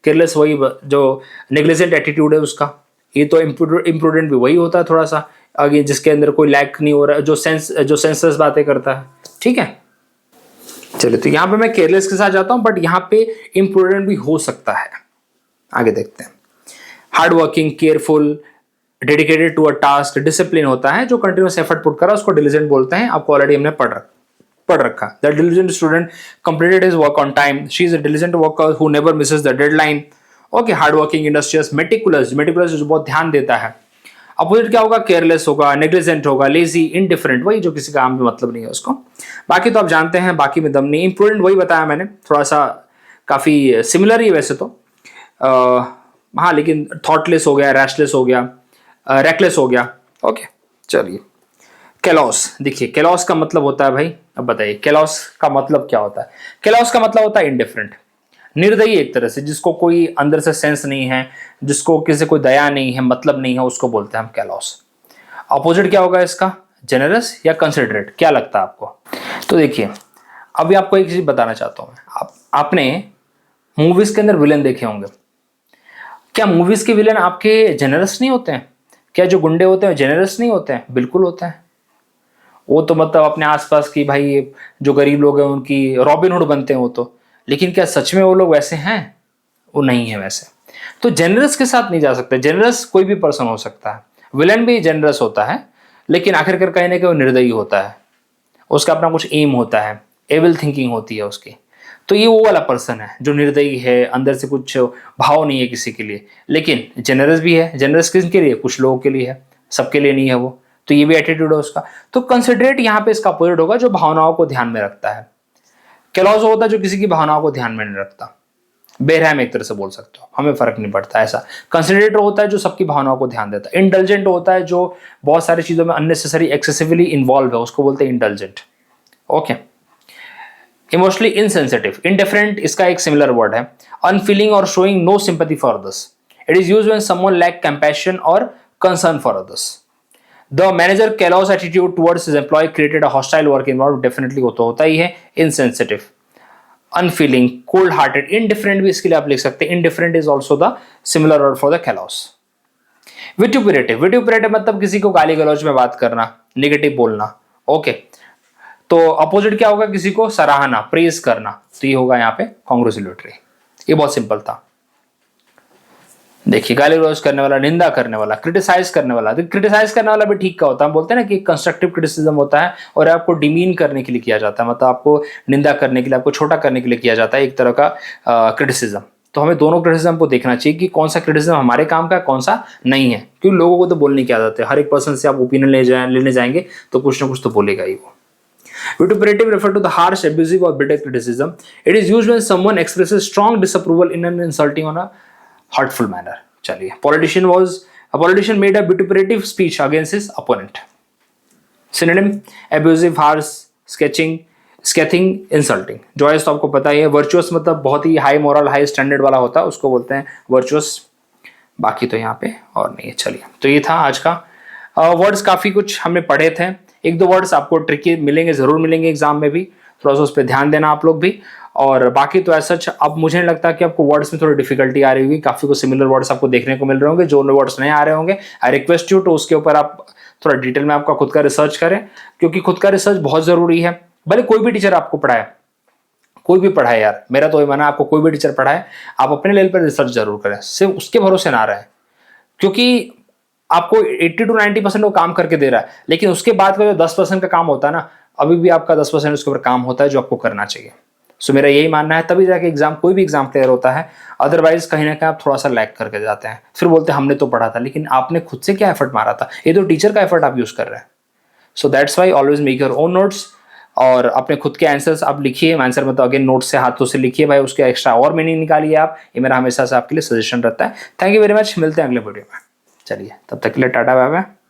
केयरलेस वही जो नेग्लिजेंट एटीट्यूड है उसका। ये तो इम्प्रूडेंट भी वही होता है थोड़ा सा, आगे जिसके अंदर कोई लैक नहीं हो रहा, जो सेंसलेस बातें करता है, ठीक है। चलिए, तो यहाँ पे मैं केयरलेस के साथ जाता हूँ, बट यहाँ पे इम्प्रूडेंट भी हो सकता है। आगे देखते हैं। Hard working, careful, dedicated to a task, discipline होता है, जो कंटिन्यूस एफर्ट पुट कर रहा है उसको डिलीजेंट बोलते हैं। आपको ऑलरेडी हमने पढ़ रखा। The diligent student completed his work on time, she is a diligent worker who never Mrs the deadline. Okay, hard working, industrious, meticulous, meticulous जो बहुत ध्यान देता है। अपोजिट क्या होगा? केयरलेस होगा, नेग्लिजेंट होगा, लेजी, इनडिफरेंट, वही जो किसी काम में मतलब नहीं है उसको। बाकी तो आप जानते हैं, बाकी में दम नहीं। इम्प्रूडेंट वही बताया मैंने, थोड़ा सा काफी सिमिलर ही वैसे तो, हाँ, लेकिन थॉटलेस हो गया, रैशलेस हो गया, रेकलेस हो गया। ओके, चलिए। कैलॉस, देखिए कैलॉस का मतलब होता है भाई, अब बताइए कैलॉस का मतलब क्या होता है? कैलॉस का मतलब होता है इनडिफरेंट, निर्दयी एक तरह से, जिसको कोई अंदर से सेंस नहीं है, जिसको किसी कोई दया नहीं है, मतलब नहीं है, उसको बोलते हैं हम कैलॉस। अपोजिट क्या होगा इसका? जेनरस या कंसिडरेट, क्या लगता है आपको? तो देखिए, अभी आपको एक चीज बताना चाहता हूं। आपने मूवीज के अंदर विलेन देखे होंगे, क्या मूवीज के विलेन आपके जेनरस नहीं होते हैं? क्या जो गुंडे होते हैं जेनरस नहीं होते हैं? बिल्कुल होते हैं। वो तो मतलब अपने आसपास की भाई जो गरीब लोग हैं उनकी रॉबिन हुड बनते हैं वो तो, लेकिन क्या सच में वो लोग वैसे हैं? वो नहीं है वैसे। तो जेनरस के साथ नहीं जा सकते। जेनरस कोई भी पर्सन हो सकता है, विलेन भी जेनरस होता है, लेकिन आखिरकार कहीं ना कहीं वो निर्दयी होता है, उसका अपना कुछ एम होता है, एविल थिंकिंग होती है उसकी। तो ये वो वाला पर्सन है जो निर्दयी है, अंदर से कुछ भाव नहीं है किसी के लिए, लेकिन जेनरस भी है। जेनरस किसके लिए? कुछ लोगों के लिए है, सबके लिए नहीं है वो। तो ये भी एटीट्यूड है उसका। तो कंसिडरेट यहाँ पे इसका अपोजिट होगा, जो भावनाओं को ध्यान में रखता है। कैलॉस होता है जो किसी की भावनाओं को ध्यान में नहीं रखता, बेरहम एक तरह से बोल सकते हो, हमें फर्क नहीं पड़ता ऐसा। कंसिडरेटर होता है जो सबकी भावनाओं को ध्यान देता है। इंडल्जेंट होता है जो बहुत सारी चीजों में अननेसेसरी एक्सेसिवली इन्वॉल्व है, उसको बोलते हैं indulgent. Okay. Emotionally insensitive, indifferent इसका एक सिमिलर वर्ड है। अनफीलिंग और showing no sympathy for others, it is used when someone lack compassion और concern for others. The manager callous attitude towards his employee created a hostile work environment, definitely वो तो होता ही है। Insensitive, unfeeling, cold hearted, indifferent भी इसके लिए आप लिख सकते हैं। Indifferent is also the similar word for the कैलॉस। विट्यूपरेटिव, विट्यूपरेटिव मतलब किसी को गाली गलौज में बात करना, नेगेटिव बोलना। ओके, तो अपोजिट क्या होगा? किसी को सराहना, प्रेज करना। तो ये होगा यहाँ पे कांग्रेचुलेटरी। ये बहुत सिंपल था। देखिए, गाली गलौज करने वाला, निंदा करने वाला, क्रिटिसाइज करने वाला। तो क्रिटिसाइज करने वाला भी ठीक का होता है, हम बोलते हैं ना कि कंस्ट्रक्टिव क्रिटिसिज्म होता है और आपको डिमीन करने के लिए किया जाता है, मतलब आपको निंदा करने के लिए, आपको छोटा करने के लिए किया जाता है, एक तरह का क्रिटिसिज्म। तो हमें दोनों क्रिटिसिज्म को देखना चाहिए कि कौन सा क्रिटिसिज्म हमारे काम का, कौन सा नहीं है, क्योंकि लोगों को तो बोलने की आदत है। हर एक पर्सन से आप ओपिनियन लेने जाएंगे तो कुछ ना कुछ तो बोलेगा ही वो। Vituperative refer to the harsh, abusive, or bitter criticism. It is used when someone expresses strong disapproval in an insulting or a hurtful manner. चलिए, a politician made a vituperative speech against his opponent. Synonym: abusive, harsh, scathing, scathing, insulting. Joyous तो आपको पता ही है। Virtuous मतलब बहुत ही high moral, high standard वाला होता है, उसको बोलते हैं वर्चुअस। बाकी तो यहाँ पे और नहीं है। चलिए, तो ये था आज का। वर्ड्स काफ़ी कुछ हमने पढ़े थे। एक दो वर्ड्स आपको ट्रिकी मिलेंगे, ज़रूर मिलेंगे एग्जाम में भी, थोड़ा सा उस पर ध्यान देना आप लोग भी। और बाकी तो ऐसा अब मुझे नहीं लगता कि आपको वर्ड्स में थोड़ी डिफिकल्टी आ रही होगी, काफ़ी कुछ सिमिलर वर्ड्स आपको देखने को मिल रहे होंगे। जो वर्ड्स नहीं आ रहे होंगे, आई रिक्वेस्ट यू तो उसके ऊपर आप थोड़ा डिटेल में आपका खुद का रिसर्च करें, क्योंकि खुद का रिसर्च बहुत ज़रूरी है। भले कोई भी टीचर आपको पढ़ाए, कोई भी पढ़ाए यार, मेरा तो ये माना, आपको कोई भी टीचर पढ़ाए, आप अपने लेवल पर रिसर्च जरूर करें, सिर्फ उसके भरोसे ना रहे। क्योंकि आपको 80 to 90% वो काम करके दे रहा है, लेकिन उसके बाद का जो 10% का काम होता है ना, अभी भी आपका 10% उसके ऊपर काम होता है जो आपको करना चाहिए। सो मेरा यही मानना है, तभी जाके एग्जाम, कोई भी एग्जाम क्लियर होता है। अदरवाइज कहीं ना कहीं आप थोड़ा सा लैग करके जाते हैं, फिर बोलते हैं हमने तो पढ़ा था, लेकिन आपने खुद से क्या एफर्ट मारा था? ये तो टीचर का एफर्ट आप यूज कर रहे हैं। So that's why always make your own notes, और अपने खुद के आंसर्स आप लिखिए। आंसर मतलब अगेन नोट से, हाथों से लिखिए भाई, उसके एक्स्ट्रा और मीनिंग निकालिए आप। ये मेरा हमेशा से आपके लिए सजेशन रहता है। थैंक यू वेरी मच, मिलते हैं अगले वीडियो में। चलिए, तब तक के लिए टाटा, बाय बाय।